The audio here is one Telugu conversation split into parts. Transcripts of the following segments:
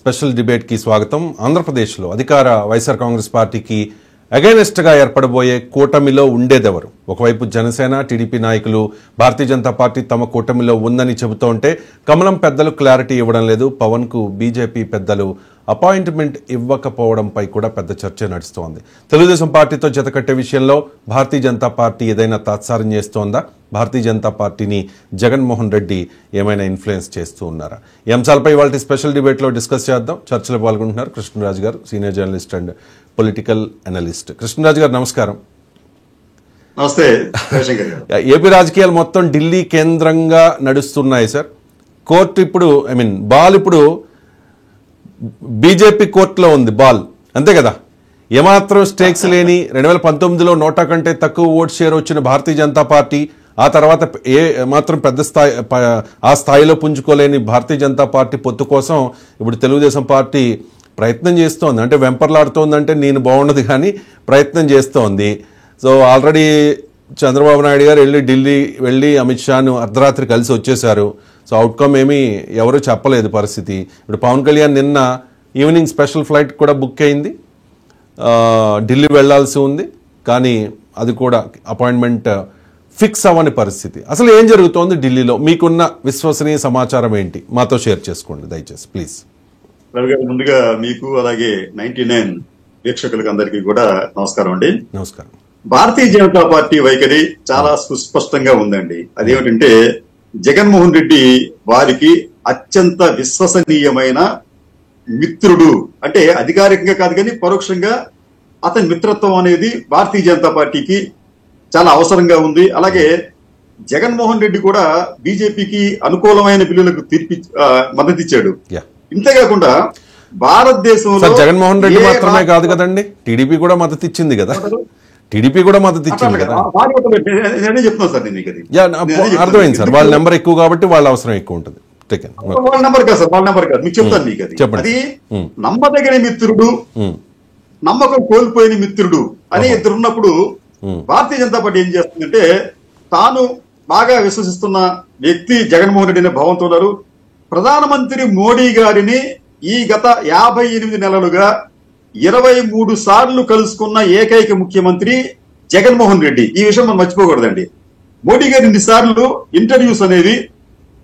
స్పెషల్ డిబేట్ కి స్వాగతం. ఆంధ్రప్రదేశ్లో అధికార వైఎస్ఆర్ కాంగ్రెస్ పార్టీకి అగైనెస్ట్ గా ఏర్పడబోయే కూటమిలో ఉండేదెవరు? ఒకవైపు జనసేన, టీడీపీ నాయకులు భారతీయ జనతా పార్టీ తమ కూటమిలో ఉందని చెబుతూ ఉంటే కమలం పెద్దలు క్లారిటీ ఇవ్వడం లేదు. పవన్ కు బీజేపీ పెద్దలు అపాయింట్మెంట్ ఇవ్వకపోవడంపై కూడా పెద్ద చర్చ నడుస్తోంది. తెలుగుదేశం పార్టీతో జతకట్టే విషయంలో భారతీయ జనతా పార్టీ ఏదైనా తాత్సారం చేస్తోందా? భారతీయ జనతా పార్టీని జగన్మోహన్ రెడ్డి ఏమైనా ఇన్ఫ్లుయెన్స్ చేస్తూ ఉన్నారా? ఈ అంశాలపై ఇవాళ స్పెషల్ డిబేట్లో డిస్కస్ చేద్దాం. చర్చలో పాల్గొంటున్నారు కృష్ణరాజు గారు, senior journalist and political analyst. Krishnaraju గారు నమస్కారం. నమస్తే. ఏపీ రాజకీయాలు మొత్తం ఢిల్లీ కేంద్రంగా నడుస్తున్నాయి సార్. కోర్టు ఇప్పుడు బాల్ ఇప్పుడు బీజేపీ కోర్టులో ఉంది. బాల్ అంతే కదా. ఏమాత్రం స్టేక్స్ లేని 2019లో 100 కంటే తక్కువ ఓట్ షేర్ వచ్చిన భారతీయ జనతా పార్టీ, ఆ తర్వాత మాత్రం పెద్ద స్థాయి ఆ స్థాయిలో పుంజుకోలేని భారతీయ జనతా పార్టీ పొత్తు కోసం ఇప్పుడు తెలుగుదేశం పార్టీ ప్రయత్నం చేస్తోంది. అంటే వెంపర్లాడుతోందంటే నేను బాగున్నది కానీ ప్రయత్నం చేస్తోంది. సో ఆల్రెడీ చంద్రబాబు నాయుడు గారు ఢిల్లీ వెళ్ళి అమిత్ షాను అర్ధరాత్రి కలిసి వచ్చేశారు. సో అవుట్కమ్ ఏమీ ఎవరు చెప్పలేదు పరిస్థితి. ఇప్పుడు పవన్ కళ్యాణ్ నిన్న ఈవినింగ్ స్పెషల్ ఫ్లైట్ కూడా బుక్ అయింది, ఢిల్లీ వెళ్లాల్సి ఉంది. కానీ అది కూడా అపాయింట్మెంట్ ఫిక్స్ అవ్వని పరిస్థితి. అసలు ఏం జరుగుతోంది ఢిల్లీలో? మీకున్న విశ్వసనీయ సమాచారం ఏంటి? మాతో షేర్ చేసుకోండి దయచేసి ప్లీజ్. రవి గారు, ముందుగా మీకు అలాగే 99 వీక్షకులకు అందరికీ కూడా నమస్కారం అండి. నమస్కారం. భారతీయ జనతా పార్టీ వైఖరి చాలా సుస్పష్టంగా ఉందండి. అదేమిటంటే జగన్మోహన్ రెడ్డి వారికి అత్యంత విశ్వసనీయమైన మిత్రుడు. అంటే అధికారికంగా కాదు కానీ పరోక్షంగా అతని మిత్రత్వం అనేది భారతీయ జనతా పార్టీకి చాలా అవసరంగా ఉంది. అలాగే జగన్మోహన్ రెడ్డి కూడా బీజేపీకి అనుకూలమైన బిల్లులకు మద్దతు ఇచ్చాడు. ఇంతేకాకుండా భారతదేశంలో జగన్మోహన్ రెడ్డి మాత్రమే కాదు కదండి, టీడీపీ కూడా మద్దతు ఇచ్చింది కదా. టీడీపీ కూడా మద్దతు ఇచ్చింది కదా. నేనే చెప్తున్నాను సార్, నేను అర్థమైంది సార్. వాళ్ళ నెంబర్ ఎక్కువ కాబట్టి వాళ్ళ అవసరం ఎక్కువ ఉంటుంది. వాళ్ళ నెంబర్ కాదు సార్, వాళ్ళ నెంబర్ కాదు, మీకు చెప్తాను. మీకు అది నమ్మదగిన మిత్రుడు, నమ్మకం కోల్పోయిన మిత్రుడు అనే ఇద్దరు ఉన్నప్పుడు భారతీయ జనతా పార్టీ ఏం చేస్తుందంటే తాను బాగా విశ్వసిస్తున్న వ్యక్తి జగన్మోహన్ రెడ్డి అనే భావంతో ఉన్నారు. ప్రధానమంత్రి మోడీ గారిని ఈ గత 58 నెలలుగా 23 సార్లు కలుసుకున్న ఏకైక ముఖ్యమంత్రి జగన్మోహన్ రెడ్డి. ఈ విషయం మనం మర్చిపోకూడదండి. మోడీ గారి 2 సార్లు ఇంటర్వ్యూస్ అనేవి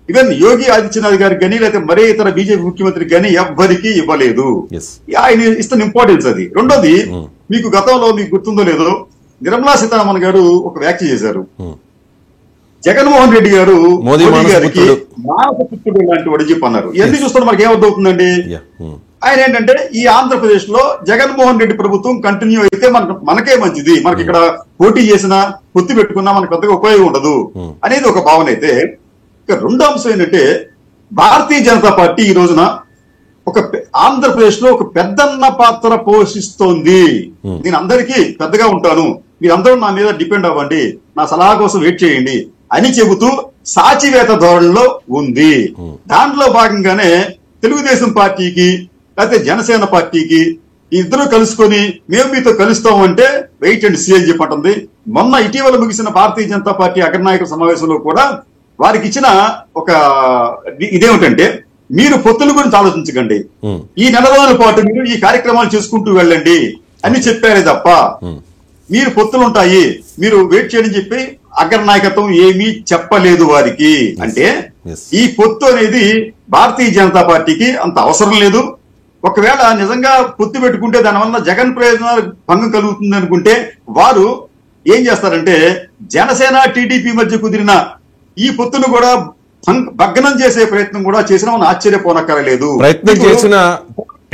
ఈవెన్ యోగి ఆదిత్యనాథ్ గారికి కానీ లేకపోతే మరే ఇతర బీజేపీ ముఖ్యమంత్రికి కానీ ఎవ్వరికి ఇవ్వలేదు. ఆయన ఇస్తున్న ఇంపార్టెన్స్ అది. రెండోది, మీకు గతంలో మీకు గుర్తుందో లేదో నిర్మలా సీతారామన్ గారు ఒక వ్యాఖ్య చేశారు. జగన్మోహన్ రెడ్డి గారు మోడీ గారికి మానవ పుత్రుడు లాంటి వాడు చెప్పన్నారు. ఎందుకు చూస్తున్నా మనకి ఏమర్థమవుతుందండి? ఆయన ఏంటంటే ఈ ఆంధ్రప్రదేశ్ లో జగన్మోహన్ రెడ్డి ప్రభుత్వం కంటిన్యూ అయితే మనకే మంచిది, మనకి ఇక్కడ పోటీ చేసినా పొత్తు పెట్టుకున్నా మనకు పెద్దగా ఉపయోగం ఉండదు అనేది ఒక భావన అయితే, ఇక రెండో అంశం ఏంటంటే భారతీయ జనతా పార్టీ ఈ రోజున ఒక ఆంధ్రప్రదేశ్ లో ఒక పెద్దన్న పాత్ర పోషిస్తోంది. నేను అందరికీ పెద్దగా ఉంటాను, మీరందరూ నా మీద డిపెండ్ అవ్వండి, నా సలహా కోసం వెయిట్ చేయండి అని చెబుతూ సాచివేత ధోరణిలో ఉంది. దాంట్లో భాగంగానే తెలుగుదేశం పార్టీకి లేకపోతే జనసేన పార్టీకి ఇద్దరు కలుసుకొని మేము మీతో కలుస్తాం అంటే వెయిట్ అండ్ సీ అని చెప్పంటుంది. మొన్న ఇటీవల ముగిసిన భారతీయ జనతా పార్టీ అగ్రనాయకుల సమావేశంలో కూడా వారికి ఇచ్చిన ఒక ఇదేమిటంటే మీరు పొత్తుల గురించి ఆలోచించకండి, ఈ 4 రోజుల పాటు మీరు ఈ కార్యక్రమాలు చేసుకుంటూ వెళ్ళండి అని చెప్పారే తప్ప మీరు పొత్తులుంటాయి మీరు వెయిట్ చేయని చెప్పి అగ్రనాయకత్వం ఏమీ చెప్పలేదు వారికి. అంటే ఈ పొత్తు అనేది భారతీయ జనతా పార్టీకి అంత అవసరం లేదు. ఒకవేళ నిజంగా పొత్తు పెట్టుకుంటే దానివల్ల జగన్ ప్రయోజనాలు భంగం కలుగుతుంది అనుకుంటే వారు ఏం చేస్తారంటే జనసేన టీడీపీ మధ్య కుదిరిన ఈ పొత్తును కూడా భగ్నం చేసే ప్రయత్నం కూడా చేసినా మనం ఆశ్చర్యపోనక్కరలేదు. ప్రయత్నం చేసిన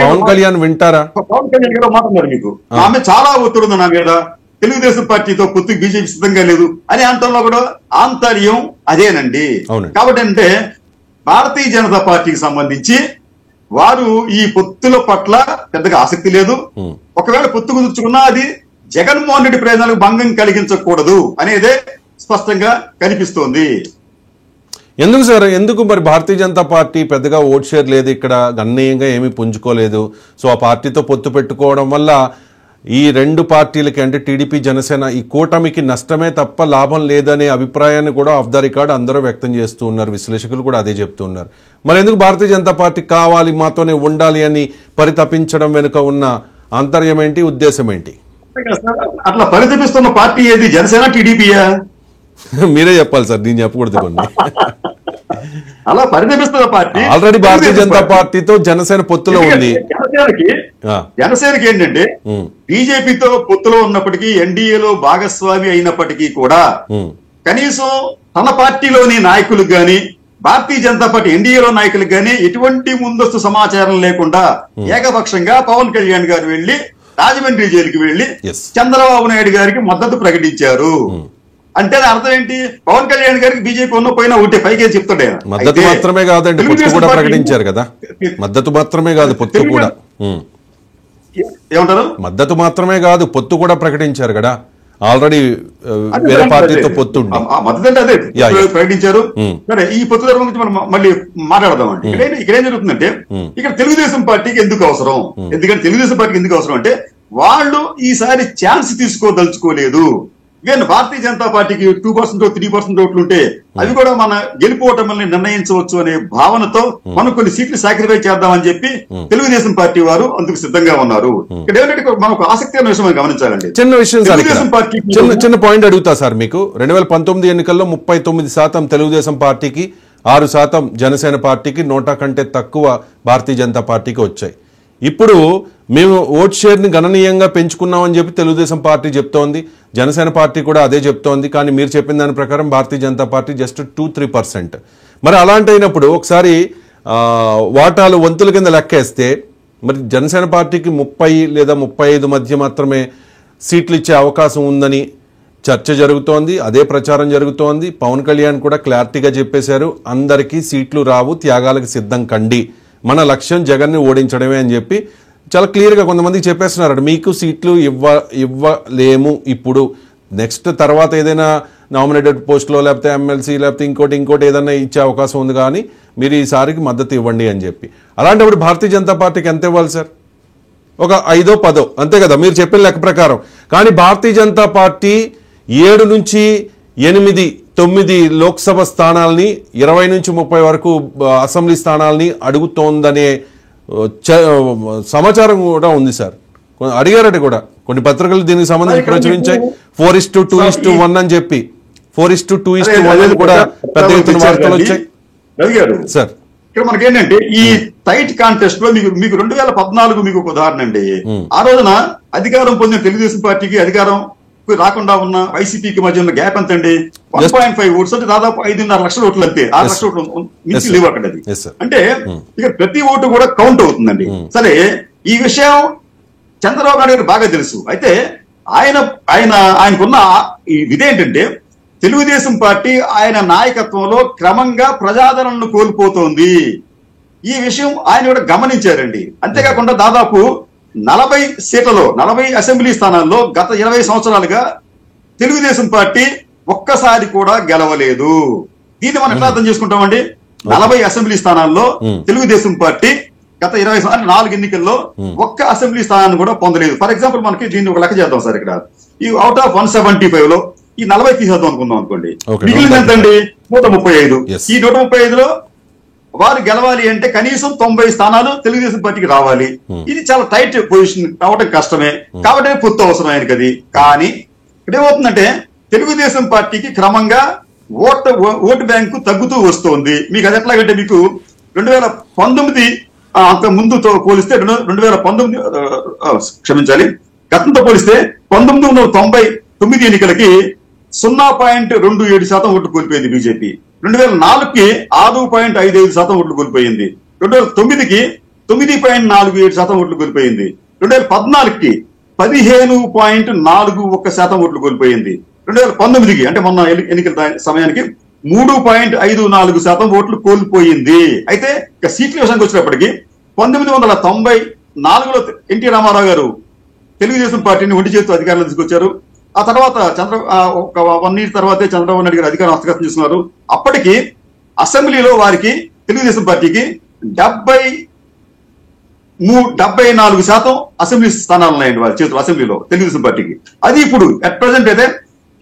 పవన్ కళ్యాణ్ వింటారా? పవన్ కళ్యాణ్ గారు మాట్లాడారు, మీకు ఆమె చాలా ఒత్తిడి ఉంది నా మీద, తెలుగుదేశం పార్టీతో పొత్తుకు బీజేపీ సిద్ధంగా లేదు అని అంటంలో కూడా ఆంతర్యం అదేనండి. కాబట్టి అంటే భారతీయ జనతా పార్టీకి సంబంధించి వారు ఈ పొత్తుల పట్ల పెద్దగా ఆసక్తి లేదు. ఒకవేళ పొత్తు కుదుర్చుకున్నా అది జగన్మోహన్ రెడ్డి ప్రయోజనాలకు భంగం కలిగించకూడదు అనేదే స్పష్టంగా కనిపిస్తోంది. ఎందుకు సార్, ఎందుకు మరి భారతీయ జనతా పార్టీ పెద్దగా ఓట్ షేర్ లేదు ఇక్కడ, గణనీయంగా ఏమీ పుంజుకోలేదు. సో ఆ పార్టీతో పొత్తు పెట్టుకోవడం వల్ల ఈ రెండు పార్టీలకి అంటే టీడీపీ జనసేన ఈ కూటమికి నష్టమే తప్ప లాభం లేదనే అభిప్రాయాన్ని కూడా ఆఫ్ ద రికార్డ్ అందరూ వ్యక్తం చేస్తూ ఉన్నారు, విశ్లేషకులు కూడా అదే చెప్తూ ఉన్నారు. మరి ఎందుకు భారతీయ జనతా పార్టీ కావాలి మాతోనే ఉండాలి అని పరితపించడం వెనుక ఉన్న ఆంతర్యం ఏంటి, ఉద్దేశం ఏంటి? అట్లా పరితపిస్తున్న పార్టీ ఏది, జనసేన టీడీపీయా? మీరే చెప్పాలి సార్, నేను చెప్పకూడదు కొన్ని. అలా పరితపిస్తున్న పార్టీ ఆల్రెడీ భారతీయ జనతా పార్టీతో జనసేన పొత్తులో ఉంది. జనసేనకి ఏంటంటే బీజేపీతో పొత్తులో ఉన్నప్పటికీ, ఎన్డీఏలో భాగస్వామి అయినప్పటికీ కూడా కనీసం తన పార్టీలోని నాయకులకు గాని, భారతీయ జనతా పార్టీ ఎన్డీఏలో నాయకులకు గాని ఎటువంటి ముందస్తు సమాచారం లేకుండా ఏకపక్షంగా పవన్ కళ్యాణ్ గారు వెళ్లి రాజమండ్రి జైలుకి వెళ్లి చంద్రబాబు నాయుడు గారికి మద్దతు ప్రకటించారు. అంటే అర్థం ఏంటి? పవన్ కళ్యాణ్ గారికి బీజేపీ ఉన్న పోయినా ఒకటే పైకి చెప్తాడే. మద్దతు మాత్రమే కాదండి, పొత్తు కూడా ప్రకటించారు కదా. మద్దతు మాత్రమే కాదు, పొత్తు కూడా. ఏమంటారు? మద్దతు మాత్రమే కాదు, పొత్తు కూడా ప్రకటించారు కదా. ఆల్రెడీ వేరే పార్టీతో పొత్తు మద్దతు అంటే అదే ప్రకటించారు. సరే, ఈ పొత్తు ధర్మం గురించి మనం మళ్ళీ మాట్లాడదామండి. ఇక్కడ ఏం జరుగుతుందంటే, ఇక్కడ తెలుగుదేశం పార్టీకి ఎందుకు అవసరం? ఎందుకంటే తెలుగుదేశం పార్టీకి ఎందుకు అవసరం అంటే, వాళ్ళు ఈసారి ఛాన్స్ తీసుకోదలుచుకోలేదు. ఈవెన్ భారతీయ జనతా పార్టీకి 2% 3% ఓట్లు ఉంటే అవి కూడా మన గెలుపోవటమల్ని నిర్ణయించవచ్చు అనే భావనతో మనం కొన్ని సీట్లు సాక్రిఫైస్ చేద్దామని చెప్పి తెలుగుదేశం పార్టీ వారు అందుకు సిద్ధంగా ఉన్నారు. ఇక్కడ ఏంటంటే మనకు ఆసక్తికరమైన విషయం గమనించాలండి. చిన్న విషయం, తెలుగుదేశం పార్టీ చిన్న పాయింట్ అడుగుతా సార్ మీకు. 2019 ఎన్నికల్లో 39% తెలుగుదేశం పార్టీకి, 6% జనసేన పార్టీకి, 100 కంటే తక్కువ భారతీయ జనతా పార్టీకి వచ్చాయి. ఇప్పుడు మేము ఓట్ షేర్ని గణనీయంగా పెంచుకున్నామని చెప్పి తెలుగుదేశం పార్టీ చెప్తోంది, జనసేన పార్టీ కూడా అదే చెప్తోంది. కానీ మీరు చెప్పిన దాని ప్రకారం భారతీయ జనతా పార్టీ జస్ట్ 2-3%. మరి అలాంటి అయినప్పుడు ఒకసారి వాటాలు వంతుల కింద లెక్కేస్తే మరి జనసేన పార్టీకి 30 లేదా 35 మధ్య మాత్రమే సీట్లు ఇచ్చే అవకాశం ఉందని చర్చ జరుగుతోంది, అదే ప్రచారం జరుగుతోంది. పవన్ కళ్యాణ్ కూడా క్లారిటీగా చెప్పేశారు, అందరికీ సీట్లు రావు, త్యాగాలకు సిద్ధం కండి, మన లక్ష్యం జగన్ని ఓడించడమే అని చెప్పి చాలా క్లియర్గా కొంతమందికి చెప్పేస్తున్నారు. మీకు సీట్లు ఇవ్వలేము, ఇప్పుడు నెక్స్ట్ తర్వాత ఏదైనా నామినేటెడ్ పోస్టులో లేకపోతే ఎమ్మెల్సీ లేకపోతే ఇంకోటి ఏదైనా ఇచ్చే అవకాశం ఉంది, కానీ మీరు ఈసారికి మద్దతు ఇవ్వండి అని చెప్పి. అలాంటప్పుడు భారతీయ జనతా పార్టీకి ఎంత ఇవ్వాలి సార్? ఒక 5-10 అంతే కదా మీరు చెప్పిన లెక్క ప్రకారం. కానీ భారతీయ జనతా పార్టీ 7 నుంచి 8, 9 లోక్సభ స్థానాల్ని, 20 నుంచి 30 వరకు అసెంబ్లీ స్థానాల్ని అడుగుతోందనే సమాచారం కూడా ఉంది సార్. అడిగారట కూడా కొన్ని పత్రికలు దీనికి సంబంధించి ప్రచురించాయి. 4:2:1 అని చెప్పి 4:2:1 కూడా పెద్ద ఎత్తున వార్తలు వచ్చాయి సార్. ఇక్కడ మనకేంటంటే ఈ టైట్ కాంటెస్ట్ లో మీకు 2014 మీకు ఒక ఉదాహరణ అండి. ఆ రోజున అధికారం పొందిన తెలుగుదేశం పార్టీకి అధికారం రాకుండా ఉన్న వైసీపీకి మధ్య ఉన్న గ్యాప్ ఎంత అండి? 1.5 ఓట్స్ అంటే దాదాపు 5.5 లక్షల ఓట్లు అంతే. 6 లక్షల ఓట్లు మించి లేవు అక్కడ. అంటే ఇక ప్రతి ఓటు కూడా కౌంట్ అవుతుందండి. సరే, ఈ విషయం చంద్రబాబు నాయుడు గారికి బాగా తెలుసు. అయితే ఆయనకున్న ఇదేంటంటే, తెలుగుదేశం పార్టీ ఆయన నాయకత్వంలో క్రమంగా ప్రజాదరణను కోల్పోతోంది. ఈ విషయం ఆయన కూడా గమనించారండి. అంతేకాకుండా దాదాపు 40 సీట్లలో 40 అసెంబ్లీ స్థానాల్లో గత 20 సంవత్సరాలుగా తెలుగుదేశం పార్టీ ఒక్కసారి కూడా గెలవలేదు. దీన్ని మనం ఎట్లా అర్థం చేసుకుంటామండి? 40 అసెంబ్లీ స్థానాల్లో తెలుగుదేశం పార్టీ గత 20 సంవత్సరాలు 4 ఎన్నికల్లో ఒక్క అసెంబ్లీ స్థానాన్ని కూడా పొందలేదు. ఫర్ ఎగ్జాంపుల్ మనకి దీన్ని ఒక లెక్క చేద్దాం సార్. ఇక్కడ ఈ అవుట్ ఆఫ్ 175 లో ఈ 40 తీసేద్దాం అనుకుందాం అనుకోండి, మిగిలింది ఎంతండి? 135. ఈ 135లో వారు గెలవాలి అంటే కనీసం 90 స్థానాలు తెలుగుదేశం పార్టీకి రావాలి. ఇది చాలా టైట్ పొజిషన్, రావడం కష్టమే. కాబట్టి పొత్తు అవసరం ఆయనకి అది. కానీ ఇక్కడ ఏమవుతుందంటే, తెలుగుదేశం పార్టీకి క్రమంగా ఓటు బ్యాంకు తగ్గుతూ వస్తోంది. మీకు అది ఎట్లాగంటే, మీకు 2019 అంత ముందుతో పోలిస్తే 2019 క్షమించాలి, గతంతో పోలిస్తే 1999 ఎన్నికలకి 0.27% ఓట్లు కోల్పోయింది బీజేపీ. 2004కి 6.55% ఓట్లు కోల్పోయింది. 2009కి 9.47% ఓట్లు కోల్పోయింది. 2014కి 15.41% ఓట్లు కోల్పోయింది. 2019కి అంటే మొన్న ఎన్నికల సమయానికి 3.54% ఓట్లు కోల్పోయింది. అయితే ఇక సీట్ల విషయానికి వచ్చినప్పటికీ 1994లో ఎన్టీ రామారావు గారు తెలుగుదేశం పార్టీని ఒంటి చేస్తూ అధికారంలో తీసుకొచ్చారు. ఆ తర్వాత ఒక 1 year తర్వాతే చంద్రబాబు నాయుడు గారు అధికారం హస్తగతం చేస్తున్నారు. అప్పటికి అసెంబ్లీలో వారికి తెలుగుదేశం పార్టీకి 74% అసెంబ్లీ స్థానాలు ఉన్నాయండి వాళ్ళ చేతులు అసెంబ్లీలో తెలుగుదేశం పార్టీకి. అది ఇప్పుడు అట్ ప్రెసెంట్ అయితే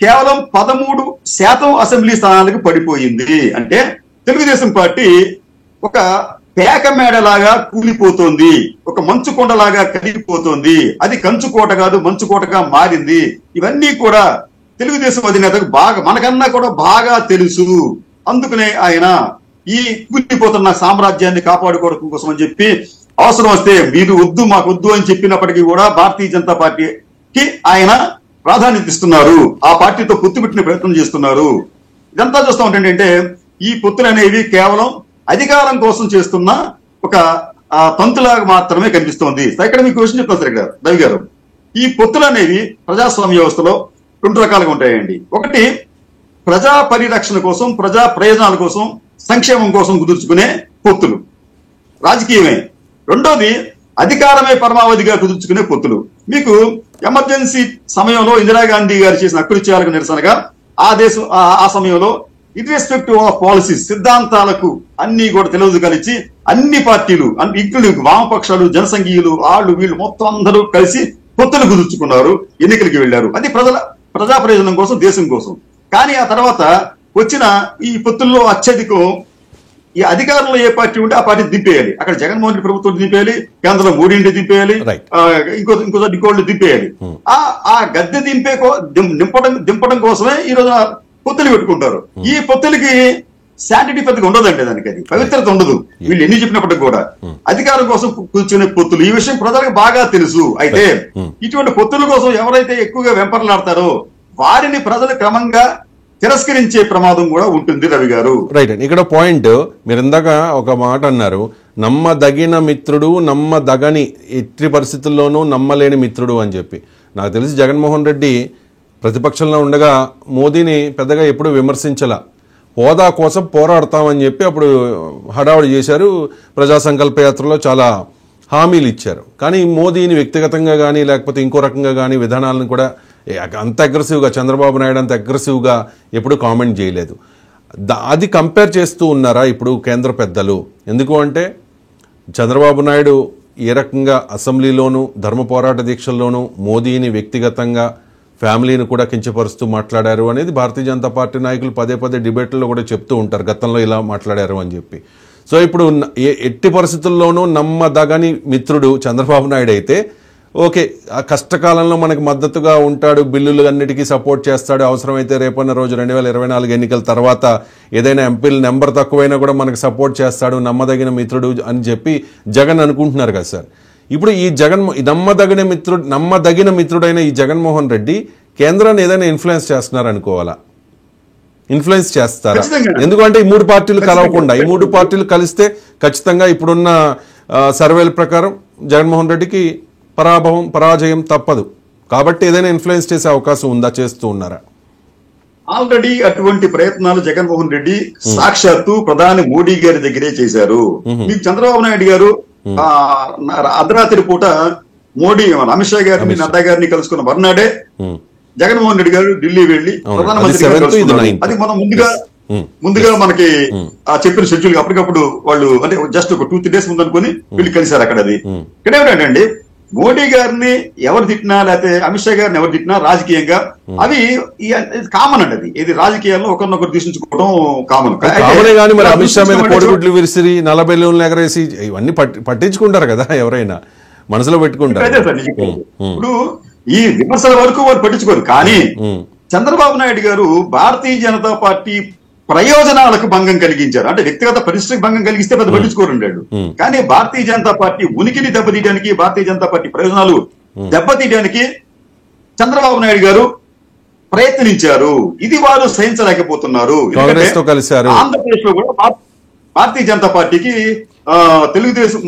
కేవలం 13% అసెంబ్లీ స్థానాలకు పడిపోయింది. అంటే తెలుగుదేశం పార్టీ ఒక పేక మేడలాగా కూలిపోతోంది, ఒక మంచుకొండలాగా కరిగిపోతోంది. అది కంచుకోట కాదు మంచుకోటగా మారింది. ఇవన్నీ కూడా తెలుగుదేశం అధినేతకు మనకన్నా కూడా బాగా తెలుసు. అందుకనే ఆయన ఈ కూలిపోతున్న సామ్రాజ్యాన్ని కాపాడుకోవడం కోసం అని చెప్పి అవసరం వస్తే మీరు వద్దు మాకు వద్దు అని చెప్పినప్పటికీ కూడా భారతీయ జనతా పార్టీకి ఆయన ప్రాధాన్యత ఇస్తున్నారు. ఆ పార్టీతో పొత్తు పెట్టిన ప్రయత్నం చేస్తున్నారు. ఇదంతా చూస్తూ ఉంటే ఈ పొత్తులు అనేవి కేవలం అధికారం కోసం చేస్తున్న ఒక తంతులాగా మాత్రమే కనిపిస్తోంది. ఇక్కడ మీకు క్వశ్చన్ చెప్తాను సార్ ఇక్కడ రవి గారు. ఈ పొత్తులు అనేవి ప్రజాస్వామ్య వ్యవస్థలో 2 రకాలుగా ఉంటాయండి. ఒకటి ప్రజా పరిరక్షణ కోసం, ప్రజా ప్రయోజనాల కోసం, సంక్షేమం కోసం కుదుర్చుకునే పొత్తులు రాజకీయమే. రెండోది అధికారమే పరమావధిగా కుదుర్చుకునే పొత్తులు. మీకు ఎమర్జెన్సీ సమయంలో ఇందిరాగాంధీ గారు చేసిన అకృత్యాలకు నిరసనగా ఆ సమయంలో ఇర్రెస్పెక్టివ్ ఆఫ్ పాలసీస్ సిద్ధాంతాలకు అన్ని కూడా తెలియదు కలిసి అన్ని పార్టీలు ఇంక్లూడింగ్ వామపక్షాలు, జనసంఘీయులు, వీళ్ళు మొత్తం అందరూ కలిసి పొత్తులు కుదుర్చుకున్నారు, ఎన్నికలకి వెళ్లారు. అది ప్రజా ప్రయోజనం కోసం, దేశం కోసం. కానీ ఆ తర్వాత వచ్చిన ఈ పొత్తుల్లో అత్యధికం ఈ అధికారంలో ఏ పార్టీ ఉంటే ఆ పార్టీ దింపేయాలి. అక్కడ జగన్మోహన్ రెడ్డి ప్రభుత్వం దింపేయాలి, కేంద్రంలో మోడీని దింపేయాలి, ఇంకోటి దింపేయాలి. ఆ గద్దె దింపడం కోసమే ఈ రోజు పొత్తులు పెట్టుకుంటారు. ఈ పొత్తులకి శాంటిటీ పెద్దగా ఉండదండి, దానికి అది పవిత్రత ఉండదు. వీళ్ళు ఎన్ని చెప్పినప్పటికీ కూడా అధికారం కోసం కూర్చునే పొత్తులు, ఈ విషయం ప్రజలకు బాగా తెలుసు. అయితే ఇటువంటి పొత్తుల కోసం ఎవరైతే ఎక్కువగా వెంపర్లాడతారో వారిని ప్రజలు క్రమంగా తిరస్కరించే ప్రమాదం కూడా ఉంటుంది. రవి గారు రైట్. ఇక్కడ పాయింట్ మీరు ఇందాక ఒక మాట అన్నారు, నమ్మదగిన మిత్రుడు, నమ్మదగని ఎట్టి పరిస్థితుల్లోనూ నమ్మలేని మిత్రుడు అని చెప్పి. నాకు తెలిసి జగన్మోహన్ రెడ్డి ప్రతిపక్షంలో ఉండగా మోదీని పెద్దగా ఎప్పుడు విమర్శించలా. హోదా కోసం పోరాడతామని చెప్పి అప్పుడు హడావుడి చేశారు. ప్రజా సంకల్ప యాత్రలో చాలా హామీలు ఇచ్చారు. కానీ మోదీని వ్యక్తిగతంగా కానీ లేకపోతే ఇంకో రకంగా కానీ విధానాలను కూడా అంత అగ్రెసివ్గా, చంద్రబాబు నాయుడు అంత అగ్రెసివ్గా ఎప్పుడు కామెంట్ చేయలేదు. అది కంపేర్ చేస్తూ ఉన్నారా ఇప్పుడు కేంద్ర పెద్దలు? ఎందుకు అంటే చంద్రబాబు నాయుడు ఏ రకంగా అసెంబ్లీలోనూ ధర్మ పోరాట దీక్షల్లోనూ మోదీని వ్యక్తిగతంగా, ఫ్యామిలీని కూడా కించపరుస్తూ మాట్లాడారు అనేది భారతీయ జనతా పార్టీ నాయకులు పదే పదే డిబేట్లలో కూడా చెప్తూ ఉంటారు, గతంలో ఇలా మాట్లాడారు అని చెప్పి. సో ఇప్పుడు ఎట్టి పరిస్థితుల్లోనూ నమ్మదగని మిత్రుడు చంద్రబాబు నాయుడు అయితే ఓకే, ఆ కష్టకాలంలో మనకు మద్దతుగా ఉంటాడు, బిల్లులు అన్నిటికీ సపోర్ట్ చేస్తాడు, అవసరమైతే రేపన్న రోజు 2024 ఎన్నికల తర్వాత ఏదైనా ఎంపీల నెంబర్ తక్కువైనా కూడా మనకు సపోర్ట్ చేస్తాడు, నమ్మదగిన మిత్రుడు అని చెప్పి జగన్ అనుకుంటున్నారు కదా సార్. ఇప్పుడు ఈ నమ్మదగిన మిత్రుడైన ఈ జగన్మోహన్ రెడ్డి కేంద్రాన్ని ఏదైనా ఇన్ఫ్లుయెన్స్ చేస్తున్నారు అనుకోవాలా? ఇన్ఫ్లుయెన్స్ చేస్తారా? ఎందుకంటే ఈ 3 పార్టీలు కలవకుండా, ఈ 3 పార్టీలు కలిస్తే ఖచ్చితంగా ఇప్పుడున్న సర్వేల ప్రకారం జగన్మోహన్ రెడ్డికి పరాజయం తప్పదు. కాబట్టి ఏదైనా ఇన్ఫ్లుయెన్స్ చేసే అవకాశం ఉందా? చేస్తూ ఉన్నారా? ఆల్రెడీ అటువంటి ప్రయత్నాలు జగన్మోహన్ రెడ్డి సాక్షాత్తు ప్రధాని మోడీ గారి దగ్గరే చేశారు. మీకు చంద్రబాబు నాయుడు గారు అర్ధరాత్రి పూట మోడీ, అమిత్ షా గారిని, నడ్డా గారిని కలుసుకున్న మర్నాడే జగన్మోహన్ రెడ్డి గారు ఢిల్లీ వెళ్లి ప్రధానమంత్రి అది మనం ముందుగా మనకి చెప్పిన షెడ్యూల్ అప్పటికప్పుడు వాళ్ళు అంటే జస్ట్ ఒక 2-3 days ముందు అనుకుని వీళ్ళు కలిశారు అక్కడ. అది ఇక్కడ ఏమిటంటే మోడీ గారిని ఎవరు తిట్టినా లేకపోతే అమిత్ షా గారిని ఎవరు తిట్టినా రాజకీయంగా అవి కామన్ అండి. అది ఇది రాజకీయాల్లో ఒకరినొకరు దూషించుకోవడం కామన్. మరి అమిత్ షా మీద కోడిగుడ్లు విసిరి 40 బెలూన్లు ఎగరేసి ఇవన్నీ పట్టించుకుంటారు కదా, ఎవరైనా మనసులో పెట్టుకుంటారు. ఇప్పుడు ఈ విమర్శల వరకు వారు పట్టించుకోరు. కానీ చంద్రబాబు నాయుడు గారు భారతీయ జనతా పార్టీ ప్రయోజనాలకు భంగం కలిగించారు. అంటే వ్యక్తిగత పరిస్థితికి భంగం కలిగిస్తే పెద్ద పట్టించుకోరుండాడు. కానీ భారతీయ జనతా పార్టీ ఉనికిని దెబ్బతీయడానికి, భారతీయ జనతా పార్టీ ప్రయోజనాలు దెబ్బతీయడానికి చంద్రబాబు నాయుడు గారు ప్రయత్నించారు. ఇది వారు సహించలేకపోతున్నారు. ఆంధ్రప్రదేశ్ లో కూడా భారతీయ జనతా పార్టీకి తెలుగుదేశం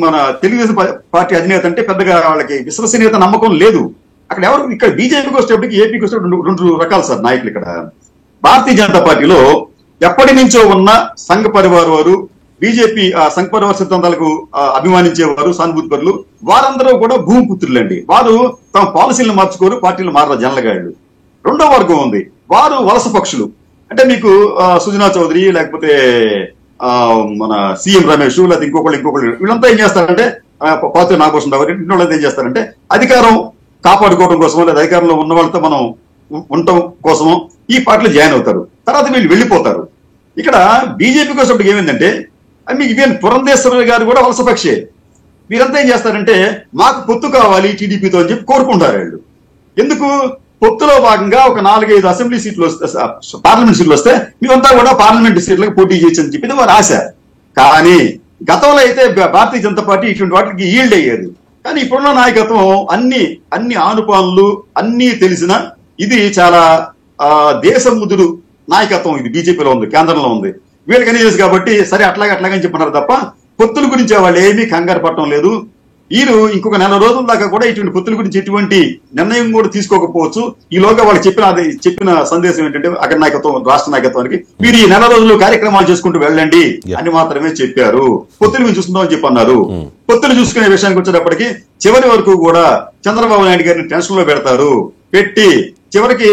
పార్టీ అధినేత అంటే పెద్దగా వాళ్ళకి విశ్వసనీయత, నమ్మకం లేదు. అక్కడ ఎవరు ఇక్కడ బీజేపీకి వచ్చేటప్పటికి, ఏపీకి వచ్చేటప్పుడు 2 రకాలు సార్ నాయకులు. ఇక్కడ భారతీయ జనతా పార్టీలో ఎప్పటి నుంచో ఉన్న సంఘ పరివార్ వారు, బీజేపీ సంఘ పరివార్ సిద్ధాంతాలకు అభిమానించేవారు, సానుభూతిపరులు, వారందరూ కూడా భూమిపుత్రులండి. వారు తమ పాలసీలను మార్చుకోరు, పార్టీలు మారరు, జనలగాళ్ళు. రెండో వర్గం ఉంది, వారు వలస పక్షులు. అంటే మీకు సుజనా చౌదరి, లేకపోతే మన సీఎం రమేష్, లేకపోతే ఇంకొకళ్ళు వీళ్ళంతా ఏం చేస్తారంటే పాత్ర నాగభూషణరావు ఇంటి వాళ్ళు ఏం చేస్తారంటే అధికారం కాపాడుకోవడం కోసమో లేదా అధికారంలో ఉన్న వాళ్ళతో మనం ఉండటం కోసమో ఈ పార్టీలో జాయిన్ అవుతారు. తర్వాత వీళ్ళు వెళ్ళిపోతారు. ఇక్కడ బీజేపీ కోసం ఏమైందంటే మీకు ఈవెన్ పురంధేశ్వరి గారు కూడా వలసపక్షే. వీరంతా ఏం చేస్తారంటే మాకు పొత్తు కావాలి టీడీపీతో అని చెప్పి కోరుకుంటారు వీళ్ళు. ఎందుకు? పొత్తులో భాగంగా ఒక 4-5 అసెంబ్లీ సీట్లు వస్తే, పార్లమెంట్ సీట్లు వస్తే మేమంతా కూడా పార్లమెంట్ సీట్లకు పోటీ చేయొచ్చని చెప్పింది వారి ఆశ. కానీ గతంలో అయితే భారతీయ జనతా పార్టీ ఇటువంటి వాటికి ఈల్డ్ అయ్యేది. కానీ ఇప్పుడున్న నాయకత్వం అన్ని ఆనుపానులు అన్ని తెలిసిన ఇది చాలా దేశముదురు నాయకత్వం ఇది బీజేపీలో ఉంది, కేంద్రంలో ఉంది. వీళ్ళకి అన్ని తెలుసు కాబట్టి సరే అట్లాగని చెప్పన్నారు తప్ప పొత్తుల గురించి వాళ్ళు ఏమీ కంగారు పడటం లేదు. వీరు ఇంకొక 4 రోజుల దాకా కూడా ఇటువంటి పొత్తుల గురించి ఎటువంటి నిర్ణయం కూడా తీసుకోకపోవచ్చు. ఈలోగా వాళ్ళు చెప్పిన సందేశం ఏంటంటే అక్కడ నాయకత్వం, రాష్ట్ర నాయకత్వానికి మీరు ఈ 4 రోజులు కార్యక్రమాలు చేసుకుంటూ వెళ్ళండి అని మాత్రమే చెప్పారు. పొత్తులు మేము చూసుకుందామని చెప్పి అన్నారు. పొత్తులు చూసుకునే విషయానికి వచ్చేటప్పటికి చివరి వరకు కూడా చంద్రబాబు నాయుడు గారిని టెన్షన్ లో పెట్టి చివరికి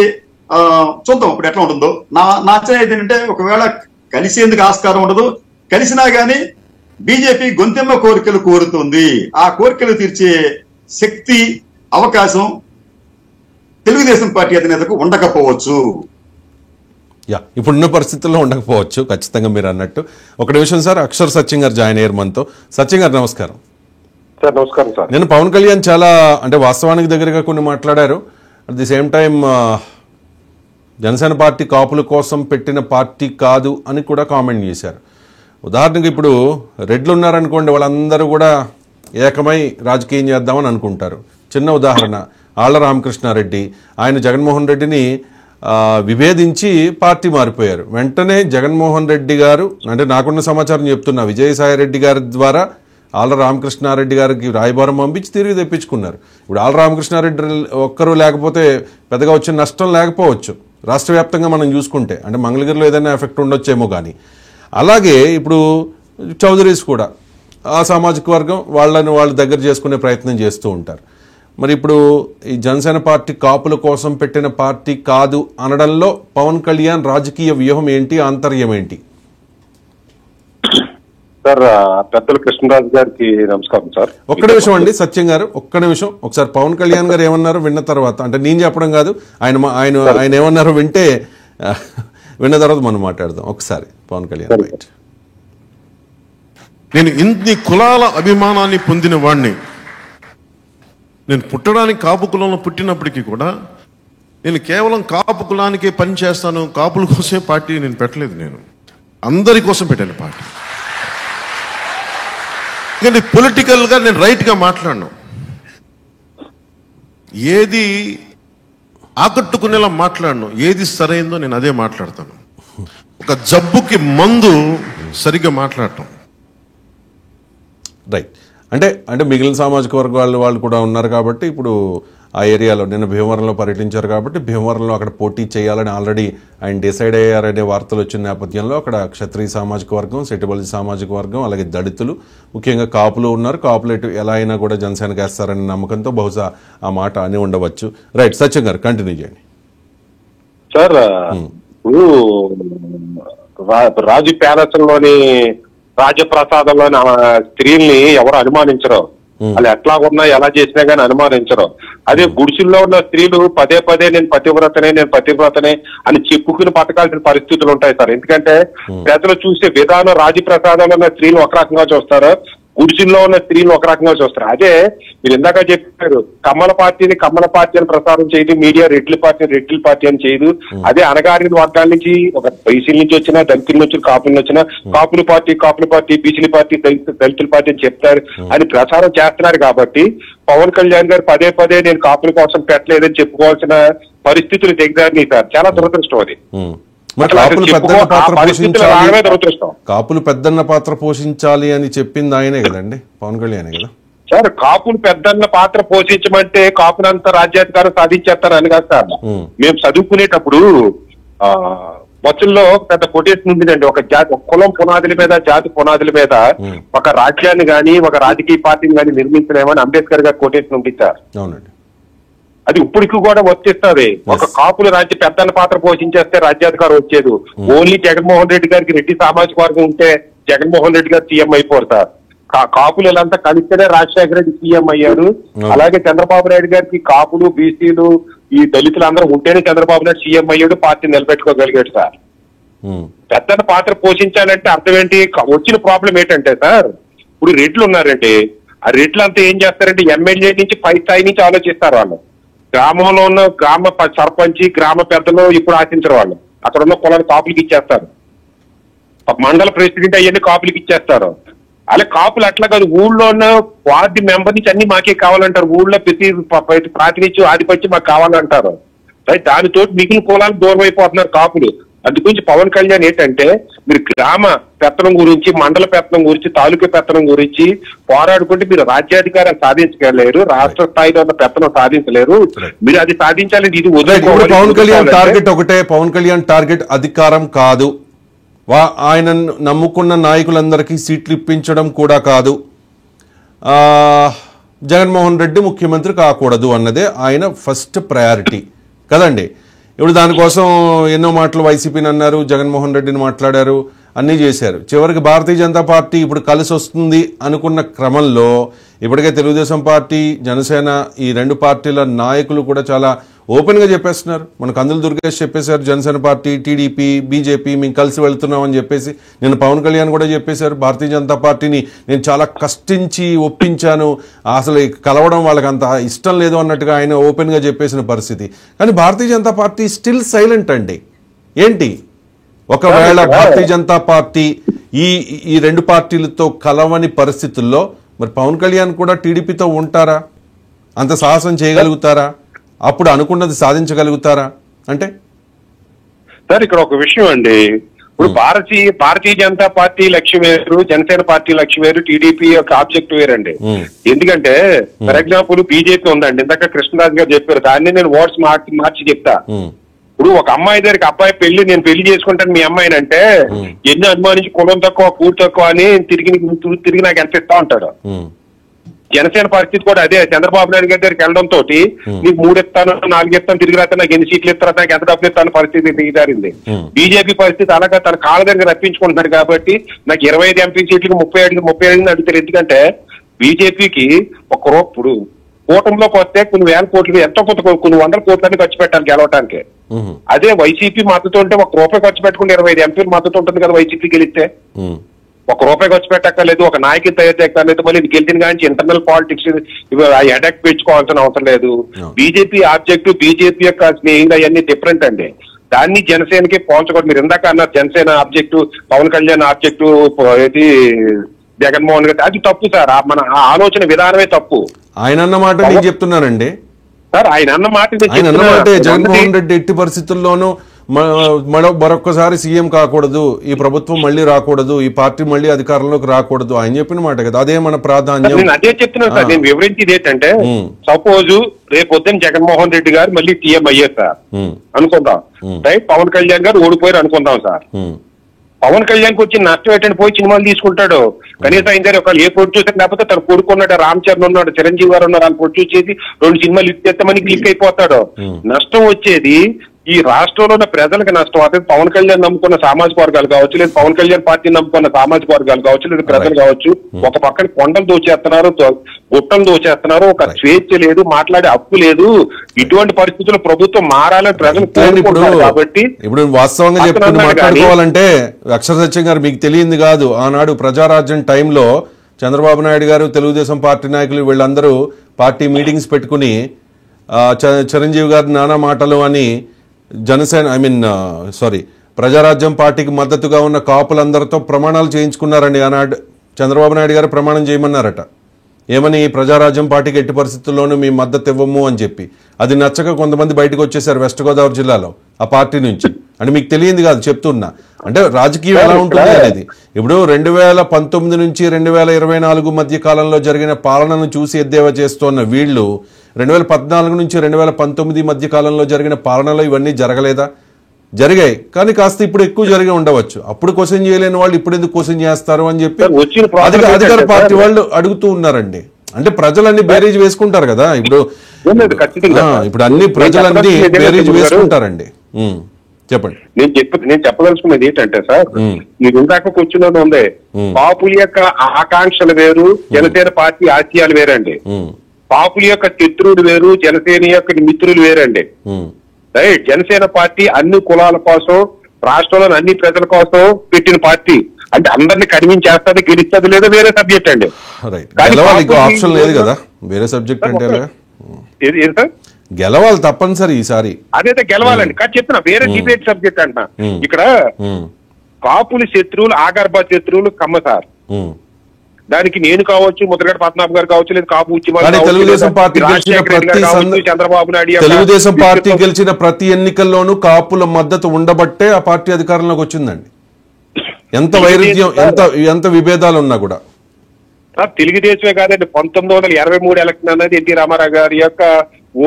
చూద్దాం ఇప్పుడు ఎట్లా ఉంటుందో. నా ఆచరణ ఏంటంటే ఒకవేళ కలిసేందుకు ఆస్కారం ఉండదు. కలిసినా గానీ బీజేపీ గొంతెమ్మ కోరికలు కోరుతుంది. ఆ కోరికలు తీర్చే శక్తి, అవకాశం తెలుగుదేశం పార్టీ అధినేతకు ఉండకపోవచ్చు. ఇప్పుడున్న పరిస్థితుల్లో ఉండకపోవచ్చు ఖచ్చితంగా మీరు అన్నట్టు. ఒక నిమిషం సార్, అక్షర్ సత్యం గారు జాయిన్ అయ్యారు మనతో. సత్యం గారు నమస్కారం. సార్ నమస్కారం సార్. నేను పవన్ కళ్యాణ్ చాలా అంటే వాస్తవానికి దగ్గరగా కొన్ని మాట్లాడారు. At the same time Janasena party కాపుల కోసం పెట్టిన పార్టీ కాదు అని కూడా కామెంట్ చేశారు. ఉదాహరణకు ఇప్పుడు రెడ్లు ఉన్నారనుకోండి, వాళ్ళందరూ కూడా ఏకమై రాజకీయం చేద్దామని అనుకుంటారు. చిన్న ఉదాహరణ ఆళ్ల రామకృష్ణారెడ్డి, ఆయన జగన్మోహన్ రెడ్డిని విభేదించి పార్టీ మారిపోయారు. వెంటనే జగన్మోహన్ రెడ్డి గారు, అంటే నాకున్న సమాచారం చెప్తున్నా, విజయసాయి రెడ్డి గారి ద్వారా ఆళ్ల రామకృష్ణారెడ్డి గారికి రాయబారం పంపించి తిరిగి తెప్పించుకున్నారు. ఇప్పుడు ఆళ్ల రామకృష్ణారెడ్డి ఒక్కరు లేకపోతే పెద్దగా వచ్చిన నష్టం లేకపోవచ్చు రాష్ట్ర వ్యాప్తంగా మనం చూసుకుంటే. అంటే మంగళగిరిలో ఏదైనా ఎఫెక్ట్ ఉండొచ్చేమో కానీ. అలాగే ఇప్పుడు చౌదరీస్ కూడా ఆ సామాజిక వర్గం వాళ్ళు దగ్గర చేసుకునే ప్రయత్నం చేస్తూ ఉంటారు. మరి ఇప్పుడు ఈ జనసేన పార్టీ కాపుల కోసం పెట్టిన పార్టీ కాదు అనడంలో పవన్ కళ్యాణ్ రాజకీయ వ్యూహం ఏంటి, ఆంతర్యం ఏంటి? సార్ పెద్దల కృష్ణరాజు గారికి నమస్కారం సార్. ఒక్క నిమిషం అండి సత్యం గారు, ఒక్క నిమిషం. ఒకసారి పవన్ కళ్యాణ్ గారు ఏమన్నారో విన్న తర్వాత, అంటే నేను చెప్పడం కాదు, ఆయన ఏమన్నారో విన్న తర్వాత మనం మాట్లాడదాం. ఒకసారి పవన్ కళ్యాణ్. రైట్. నేను ఇన్ని కులాల అభిమానాన్ని పొందిన వాడిని. నేను పుట్టడానికి కాపు కులంలో పుట్టినప్పటికీ కూడా నేను కేవలం కాపు కులానికే పని చేస్తాను, కాపుల కోసమే పార్టీ నేను పెట్టలేదు. నేను అందరి కోసం పెట్టాను పార్టీ. కానీ పొలిటికల్గా నేను రైట్గా మాట్లాడను. ఏది ఆకట్టుకునేలా మాట్లాడను, ఏది సరైందో నేను అదే మాట్లాడతాను. ఒక జబ్బుకి మందు సరిగ్గా మాట్లాడటం. రైట్. అంటే మిగిలిన సామాజిక వర్గాల వాళ్ళు కూడా ఉన్నారు కాబట్టి ఇప్పుడు ఆ ఏరియాలో నిన్న భీమవరంలో పర్యటించారు కాబట్టి భీమవరంలో అక్కడ పోటీ చేయాలని ఆల్రెడీ ఆయన డిసైడ్ అయ్యారనే వార్తలు వచ్చిన నేపథ్యంలో అక్కడ క్షత్రియ సామాజిక వర్గం, సెటిబల్ సామాజిక వర్గం, అలాగే దళితులు, ముఖ్యంగా కాపులు ఉన్నారు. కాపులు ఎలా అయినా కూడా జనసేనకి వేస్తారనే నమ్మకంతో బహుశా ఆ మాట అని ఉండవచ్చు. రైట్. సత్యం గారు కంటిన్యూ చేయండి. సార్ రాజు ప్యాలెస్లోని రాజప్రసాదంలోని స్త్రీల్ని ఎవరు అనుమానించరు. వాళ్ళు ఎట్లా ఉన్నా ఎలా చేసినా గానీ అనుమానించరు. అదే గుడిసెల్లో ఉన్న స్త్రీలు పదే నేను పతివ్రతనే అని చెప్పుకుని బతకాల్సిన పరిస్థితులు ఉంటాయి సార్. ఎందుకంటే ప్రజలు చూసే విధానం రాజప్రసాదంలో ఉన్న స్త్రీలు ఒక రకంగా చూస్తారు, గుడిసెల్లో ఉన్న స్త్రీలు ఒక రకంగా చూస్తారు. అదే మీరు ఇందాక చెప్పారు, కమ్మల పార్టీ అని ప్రసారం చేయదు, మీడియా రెడ్ల పార్టీ అని చేయదు. అదే అనగారిన వర్గాల నుంచి, ఒక బీసీల నుంచి వచ్చినా, దళితుల నుంచి కాపుల నుంచి వచ్చినా కాపుల పార్టీ బీసీల పార్టీ దళితుల పార్టీ అని చెప్తారు అని ప్రచారం చేస్తున్నారు. కాబట్టి పవన్ కళ్యాణ్ గారు పదే నేను కాపుల కోసం పెట్టలేదని చెప్పుకోవాల్సిన పరిస్థితులు దిగజారినాయి సార్. చాలా దురదృష్టం అది. కాపులు పెద్దన్న పాత్ర పోషించాలి అని చెప్పింది ఆయనే కదండి, పవన్ కళ్యాణే కదా సార్. కాపులు పెద్దన్న పాత్ర పోషించమంటే కాపులంతా రాజ్యాధికారం సాధించేస్తారని కాదు సార్. మేము చదువుకునేటప్పుడు బస్సుల్లో పెద్ద కొటేషన్ ఉందండి. ఒక కులం పునాదుల మీద, జాతి పునాదుల మీద ఒక రాజ్యాన్ని గాని ఒక రాజకీయ పార్టీని గాని నిర్మించలేమని అంబేద్కర్ గారు కొటేషన్ ఉంది సార్. అవునండి. అది ఇప్పటికి కూడా వర్తిస్తుంది. ఒక కాపుల రాజ్య పెద్దన్న పాత్ర పోషించేస్తే రాజ్యాధికారం వచ్చేది. ఓన్లీ జగన్మోహన్ రెడ్డి గారికి రెడ్డి సామాజిక వర్గం ఉంటే జగన్మోహన్ రెడ్డి గారు సీఎం అయిపోరు సార్. కాపులు ఇలాంతా కలిస్తేనే రాజశేఖర రెడ్డి సీఎం అయ్యారు. అలాగే చంద్రబాబు నాయుడు గారికి కాపులు, బీసీలు, ఈ దళితులు అందరూ ఉంటేనే చంద్రబాబు నాయుడు సీఎం అయ్యాడు, పార్టీ నిలబెట్టుకోగలిగాడు సార్. పెద్ద పాత్ర పోషించాలంటే అర్థం ఏంటి? వచ్చిన ప్రాబ్లం ఏంటంటే సార్, ఇప్పుడు రెడ్లు ఉన్నారండి, ఆ రెడ్లు అంతా ఏం చేస్తారంటే ఎమ్మెల్యే నుంచి పై స్థాయి నుంచి ఆలోచిస్తారు. వాళ్ళు గ్రామంలో ఉన్న గ్రామ సర్పంచ్, గ్రామ పెద్దలు ఇప్పుడు ఆశించరు. వాళ్ళు అక్కడ ఉన్న కులాన్ని కాపులకి ఇచ్చేస్తారు, మండల ప్రెసిడెంట్ అవన్నీ కాపులకి ఇచ్చేస్తారు. అలా కాపులు అట్లా కాదు, ఊళ్ళో ఉన్న వార్డు మెంబర్ నుంచి అన్ని మాకే కావాలంటారు. ఊళ్ళో ప్రతి ప్రాతినిధ్యం ఆధిపత్యం మాకు కావాలంటారు. దానితో మిగిలిన కులాలు దూరం అయిపోతున్నారు కాపులు. అందుగురించి పవన్ కళ్యాణ్ ఏంటంటే, మీరు గ్రామ పెత్తనం గురించి, మండల పెత్తనం గురించి, తాలూకా పెత్తనం గురించి పోరాడుకుంటే మీరు రాజ్యాధికారం సాధించగలేరు, రాష్ట్ర స్థాయిలో ఉన్న పెత్తనం సాధించలేరు. మీరు అది సాధించాలంటే ఇది పవన్ కళ్యాణ్ టార్గెట్ ఒకటే. పవన్ కళ్యాణ్ టార్గెట్ అధికారం కాదు, ఆయన నమ్ముకున్న నాయకులందరికీ సీట్లు ఇప్పించడం కూడా కాదు, జగన్మోహన్ రెడ్డి ముఖ్యమంత్రి కాకూడదు అన్నదే ఆయన ఫస్ట్ ప్రయారిటీ కదండి. ఇప్పుడు దానికోసం ఎన్నో మాటలు వైసీపీని అన్నారు, జగన్మోహన్ రెడ్డిని మాట్లాడారు, అన్నీ చేశారు. చివరికి భారతీయ జనతా పార్టీ ఇప్పుడు కలిసి వస్తుంది అనుకున్న క్రమంలో ఇప్పటికే తెలుగుదేశం పార్టీ, జనసేన ఈ రెండు పార్టీల నాయకులు కూడా చాలా ఓపెన్గా చెప్పేస్తున్నారు. మన కందుల దుర్గేష్ చెప్పేశారు, జనసేన పార్టీ, టీడీపీ, బీజేపీ మేము కలిసి వెళ్తున్నామని చెప్పేసి. నేను పవన్ కళ్యాణ్ కూడా చెప్పేశారు, భారతీయ జనతా పార్టీని నేను చాలా కష్టించి ఒప్పించాను, అసలు కలవడం వాళ్ళకి అంత ఇష్టం లేదు అన్నట్టుగా ఆయన ఓపెన్గా చెప్పేసిన పరిస్థితి. కానీ Bharatiya Janata party still silent అండి. ఏంటి, ఒకవేళ భారతీయ జనతా పార్టీ ఈ రెండు పార్టీలతో కలవని పరిస్థితుల్లో మరి పవన్ కళ్యాణ్ కూడా టీడీపీతో ఉంటారా? అంత సాహసం చేయగలుగుతారా? అప్పుడు అనుకున్నది సాధించగలుగుతారా? అంటే సార్ ఇక్కడ ఒక విషయం అండి, ఇప్పుడు భారతీయ జనతా పార్టీ లక్ష్యం వేరు, జనసేన పార్టీ లక్ష్యం వేరు, టీడీపీ యొక్క ఆబ్జెక్ట్ వేరండి. ఎందుకంటే ఫర్ ఎగ్జాంపుల్ బీజేపీ ఉందండి, ఇందాక కృష్ణరాజు గారు చెప్పారు, దాన్ని నేను వర్డ్స్ మార్చి చెప్తా. ఇప్పుడు ఒక అమ్మాయి దగ్గరికి అబ్బాయి నేను పెళ్లి చేసుకుంటాను మీ అమ్మాయిని అంటే ఎన్ని అనుమానించి కులం తక్కువ, కూడు తక్కువ అని తిరిగి నాకు ఎంత ఇస్తా ఉంటాడు. జనసేన పరిస్థితి కూడా అదే. చంద్రబాబు నాయుడు గారి దగ్గరికి వెళ్ళడంతో నీకు 3 ఇస్తాను, 4 ఇస్తాను, తిరిగి రాస్తే నాకు ఎన్ని సీట్లు ఇస్తారా, నాకు ఎంత డబ్బులు ఇస్తాను పరిస్థితి దిగిదారింది. బీజేపీ పరిస్థితి అలాగా తన కాళ్ళ దగ్గర రప్పించుకుంటున్నాడు కాబట్టి నాకు 25 ఎంపీ సీట్లకు 37 అడుగుతారు. ఎందుకంటే బీజేపీకి ఇప్పుడు కూటమిలోకి వస్తే కొన్ని వేల కోట్లు, ఎంతో కొంత కొన్ని వందల కోట్లని ఖర్చు పెట్టాలి గెలవటానికి. అదే వైసీపీ మద్దతు ఉంటే ₹1 ఖర్చు పెట్టుకుంటే 25 ఎంపీలు మద్దతు ఉంటుంది కదా. వైసీపీ గెలిస్తే ₹1 ఖర్చు పెట్టక్కర్లేదు, ఒక నాయకుని తయారు చేయక్కర్లేదు, మళ్ళీ ఇది గెలిచిన కానీ ఇంటర్నల్ పాలిటిక్స్ అటాక్ పెంచుకోవాల్సిన అవసరం లేదు. బీజేపీ ఆబ్జెక్టివ్, బీజేపీ యొక్క స్నేహితులు అవన్నీ డిఫరెంట్ అండి. దాన్ని జనసేనకి పోల్చకూడదు. మీరు ఇందాక అన్నారు జనసేన ఆబ్జెక్టివ్, పవన్ కళ్యాణ్ ఆబ్జెక్టివ్ ఏది జగన్మోహన్ రెడ్డి, అది తప్పు సార్. మన ఆలోచన విధానమే తప్పు. ఆయన అన్న మాట నేను చెప్తున్నానండి సార్, ఆయన అన్న మాట జగన్మోహన్ రెడ్డి ఎట్టి పరిస్థితుల్లోనూ మరొక్కసారి సీఎం కాకూడదు, ఈ ప్రభుత్వం మళ్ళీ రాకూడదు, ఈ పార్టీ మళ్ళీ అధికారంలోకి రాకూడదు, ఆయన చెప్పిన మాట కదా. అదే మన ప్రాధాన్యం. నేను అదే చెప్తున్నాను సార్. నేను వివరించేది ఏంటంటే, సపోజ్ రేపొద్దున జగన్మోహన్ రెడ్డి గారు మళ్ళీ సీఎం అయ్యారు సార్ అనుకుందాం, రైట్? పవన్ కళ్యాణ్ గారు ఓడిపోయారు అనుకుందాం సార్. పవన్ కళ్యాణ్ కి వచ్చిన నష్టం ఏంటంటే పోయి సినిమాలు తీసుకుంటాడు. కనీసం ఆయన దగ్గర ఒక ఏ ప్రొడ్యూసర్ లేకపోతే తన కొడుకున్నాడు, రామ్ చరణ్ ఉన్నాడు, చిరంజీవి గారు ఉన్నారు, వాళ్ళు ప్రొడ్యూస్ చేసి 2 సినిమాలు ఇచ్చేస్తామని క్లిక్ అయిపోతాడు. నష్టం వచ్చేది ఈ రాష్ట్రంలో ఉన్న ప్రజలకు నష్టం. అదే పవన్ కళ్యాణ్ నమ్ముకున్న సామాజిక వర్గాలు కావచ్చు, లేదా పవన్ కళ్యాణ్ పార్టీని నమ్ముకున్న సామాజిక వర్గాలు కావచ్చు, లేదా ప్రజలు కావచ్చు. ఒక పక్కన కొండలు దోచేస్తున్నారు, గుట్టలు దోచేస్తున్నారు, ఒక స్వేచ్ఛ లేదు, మాట్లాడే హక్కు లేదు. ఇటువంటి పరిస్థితుల్లో ప్రభుత్వం మారాలని ప్రజలు కోరుకుంటున్నారు. కాబట్టి ఇప్పుడు వాస్తవంగా చెప్పుకుని మాట్లాడుకోవాలంటే అక్షర సత్యం గారు మీకు తెలియంది కాదు, ఆనాడు ప్రజారాజ్యం టైంలో చంద్రబాబు నాయుడు గారు, తెలుగుదేశం పార్టీ నాయకులు వీళ్ళందరూ పార్టీ మీటింగ్స్ పెట్టుకుని చిరంజీవి గారి నానా మాటలు అని జనసేన ప్రజారాజ్యం పార్టీకి మద్దతుగా ఉన్న కాపులందరితో ప్రమాణాలు చేయించుకున్నారండి. ఆనాడు చంద్రబాబు నాయుడు గారు ప్రమాణం చేయమన్నారట. ఏమని? ప్రజారాజ్యం పార్టీకి ఎట్టి పరిస్థితుల్లోనూ మీ మద్దతు ఇవ్వము అని చెప్పి. అది నచ్చక కొంతమంది బయటకు వచ్చేసారు వెస్ట్ గోదావరి జిల్లాలో ఆ పార్టీ నుంచి. అంటే మీకు తెలియంది కాదు, చెప్తున్నా. అంటే రాజకీయం ఎలా ఉంటుంది అనేది. ఇప్పుడు 2019 నుంచి 2024 మధ్య కాలంలో జరిగిన పాలనను చూసి ఎద్దేవా చేస్తున్న వీళ్ళు 2014 నుంచి 2019 మధ్య కాలంలో జరిగిన పాలనలో ఇవన్నీ జరగలేదా? జరిగాయి, కానీ కాస్త ఇప్పుడు ఎక్కువ జరిగి ఉండవచ్చు. అప్పుడు క్వశ్చన్ చేయలేని వాళ్ళు ఇప్పుడు ఎందుకు క్వశ్చన్ చేస్తారు అని చెప్పి అధికార పార్టీ వాళ్ళు అడుగుతూ ఉన్నారండి. అంటే ప్రజలన్నీ బేరీజ్ వేసుకుంటారు కదా. ఇప్పుడు అన్ని ప్రజలన్నీ బేరీజ్ వేసుకుంటారండి. చెప్పండి. నేను చెప్పదలుచుకున్నది ఏంటంటే సార్, మీరు ఇందాక కూర్చున్నది ఉంది, కాపుల యొక్క ఆకాంక్షలు వేరు, జనసేన పార్టీ ఆశయాలు వేరండి. కాపుల యొక్క శత్రువులు వేరు, జనసేన యొక్క మిత్రులు వేరండి. రైట్. జనసేన పార్టీ అన్ని కులాల కోసం, రాష్ట్రంలోని అన్ని ప్రజల కోసం పెట్టిన పార్టీ. అంటే అందరినీ కనిపించేస్తుంది, గెలుస్తుంది లేదా వేరే సబ్జెక్ట్ అండి. ఆప్షన్ లేదు కదా, వేరే సబ్జెక్ట్ అంటే ఏం సార్? గెలవాలి తప్పనిసరి ఈసారి. అదైతే గెలవాలండి, కానీ చెప్తున్నా వేరే డిబేట్ సబ్జెక్ట్ అంటున్నా. ఇక్కడ కాపుల శత్రువులు, ఆగర్భ శత్రువులు కమ్మ సార్. దానికి నేను కావచ్చు, ముద్రగడ పద్మనాభం గారు కావచ్చు, లేదా కాపు ఉద్యమాలు, తెలుగుదేశం పార్టీ గెలిచిన ప్రతి ఎన్నికల్లోనూ కాపుల మద్దతు ఉండబట్టే ఆ పార్టీ అధికారంలోకి వచ్చిందండి. ఎంత వైరుధ్యం, ఎంత విభేదాలు ఉన్నా కూడా. తెలుగుదేశమే కాదండి, 1983 ఎలక్షన్ అనేది ఎన్టీ రామారావు గారి యొక్క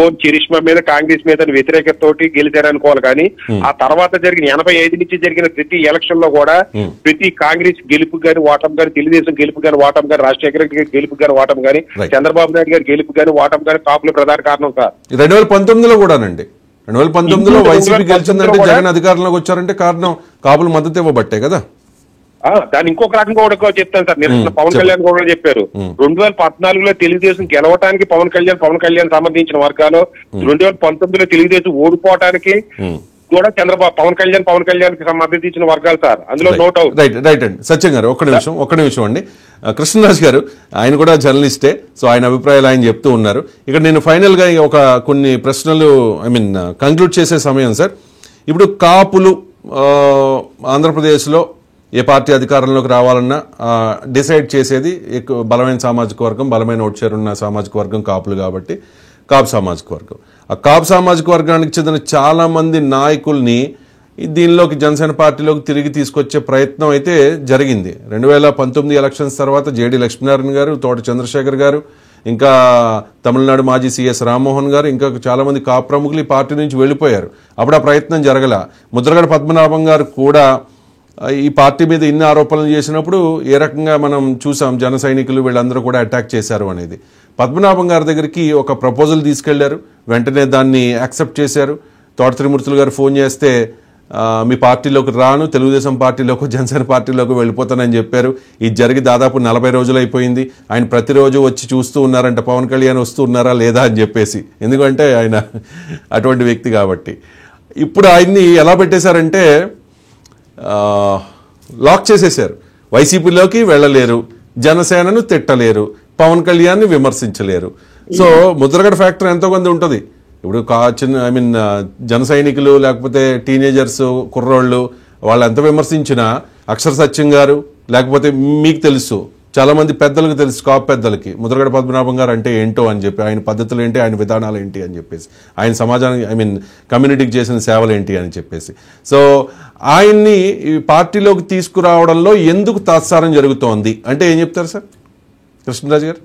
ఓన్ చరిష్మా మీద, కాంగ్రెస్ మీద వ్యతిరేకత తోటి గెలిచారనుకోవాలి. కానీ ఆ తర్వాత జరిగిన 85 నుంచి జరిగిన ప్రతి ఎలక్షన్ లో కూడా ప్రతి కాంగ్రెస్ గెలుపు గాని ఓటం గాని, తెలుగుదేశం గెలుపు గాని ఓటం గాని, రాజశేఖర రెడ్డి గారి గెలుపు గాని ఓటం గాని, చంద్రబాబు నాయుడు గారి గెలుపు గాని ఓటం గాని కాపుల ప్రధాన కారణం సార్. 2019లో కూడానండి, 2019లో వైసీపీ గెలిచిందంటే, జగన్ అధికారంలోకి వచ్చారంటే కారణం కాపుల మద్దతు ఇవ్వబట్టే కదా. దాన్ని ఇంకొక రకంగా కూడా చెప్తాను సార్. నిన్న పవన్ కళ్యాణ్ కూడా చెప్పారు, 2014లో తెలుగుదేశం గెలవటానికి పవన్ కళ్యాణ్ సంబంధించిన వర్గాలు, 2019లో తెలుగుదేశం ఓడిపోవటానికి కూడా పవన్ కళ్యాణ్ కి మద్దతు ఇచ్చిన వర్గాలు సార్. అందులో నోట్ అవుట్. రైట్ అండి. సత్యం గారు ఒక్క నిమిషం అండి. కృష్ణరాజు గారు ఆయన కూడా జర్నలిస్టే, సో ఆయన అభిప్రాయాలు ఆయన చెప్తూ ఉన్నారు. ఇక్కడ నేను ఫైనల్ గా కొన్ని ప్రశ్నలు కంక్లూడ్ చేసే సమయం సార్. ఇప్పుడు కాపులు ఆంధ్రప్రదేశ్లో ఏ పార్టీ అధికారంలోకి రావాలన్నా డిసైడ్ చేసేది బలమైన సామాజిక వర్గం, బలమైన ఓట్ షేర్ ఉన్న సామాజిక వర్గం కాపులు కాబట్టి కాపు సామాజిక వర్గం. ఆ కాపు సామాజిక వర్గానికి చెందిన చాలా మంది నాయకుల్ని దీనిలోకి జనసేన పార్టీలోకి తిరిగి తీసుకొచ్చే ప్రయత్నం అయితే జరిగింది. 2019 ఎలక్షన్స్ తర్వాత జేడి లక్ష్మీనారాయణ గారు, తోట చంద్రశేఖర్ గారు, ఇంకా తమిళనాడు మాజీ సీఎస్ రామ్మోహన్ గారు, ఇంకా చాలా మంది కాపు ప్రముఖులు ఈ పార్టీ నుంచి వెళ్ళిపోయారు. అప్పుడు ఆ ప్రయత్నం జరగల. ముద్రగడ పద్మనాభం గారు కూడా ఈ పార్టీ మీద ఇన్ని ఆరోపణలు చేసినప్పుడు ఏ రకంగా మనం చూసాం, జన సైనికులు వీళ్ళందరూ కూడా అటాక్ చేశారు అనేది. పద్మనాభం గారి దగ్గరికి ఒక ప్రపోజల్ తీసుకెళ్లారు, వెంటనే దాన్ని యాక్సెప్ట్ చేశారు. తోట త్రిమూర్తులు గారు ఫోన్ చేస్తే మీ పార్టీలోకి రాను, తెలుగుదేశం పార్టీలోకి, జనసేన పార్టీలోకి వెళ్ళిపోతానని చెప్పారు. ఇది జరిగి దాదాపు 40 రోజులు అయిపోయింది. ఆయన ప్రతిరోజు వచ్చి చూస్తూ ఉన్నారంట పవన్ కళ్యాణ్ వస్తూ ఉన్నారా లేదా అని చెప్పేసి, ఎందుకంటే ఆయన అటువంటి వ్యక్తి కాబట్టి. ఇప్పుడు ఆయన్ని ఎలా పెట్టేశారంటే లాక్ చేసేశారు. వైసీపీలోకి వెళ్ళలేరు, జనసేనను తిట్టలేరు, పవన్ కళ్యాణ్ని విమర్శించలేరు. సో ముద్రగడ ఫ్యాక్టర్ ఎంతో కొంత ఉంటుంది. ఇప్పుడు జన సైనికులు లేకపోతే టీనేజర్స్, కుర్రోళ్ళు వాళ్ళు ఎంత విమర్శించినా, అక్షర సత్యం గారు లేకపోతే మీకు తెలుసు, చాలా మంది పెద్దలకు తెలుసు, కాపు పెద్దలకి ముద్రగడ పద్మనాభం గారు అంటే ఏంటో అని చెప్పి, ఆయన పద్ధతులు ఏంటి, ఆయన విధానాలు ఏంటి అని చెప్పేసి, ఆయన సమాజానికి కమ్యూనిటీకి చేసిన సేవలు ఏంటి అని చెప్పేసి. సో ఆయన్ని ఈ పార్టీలోకి తీసుకురావడంలో ఎందుకు తాత్సారం జరుగుతోంది అంటే ఏం చెప్తారు సార్ కృష్ణరాజు గారు?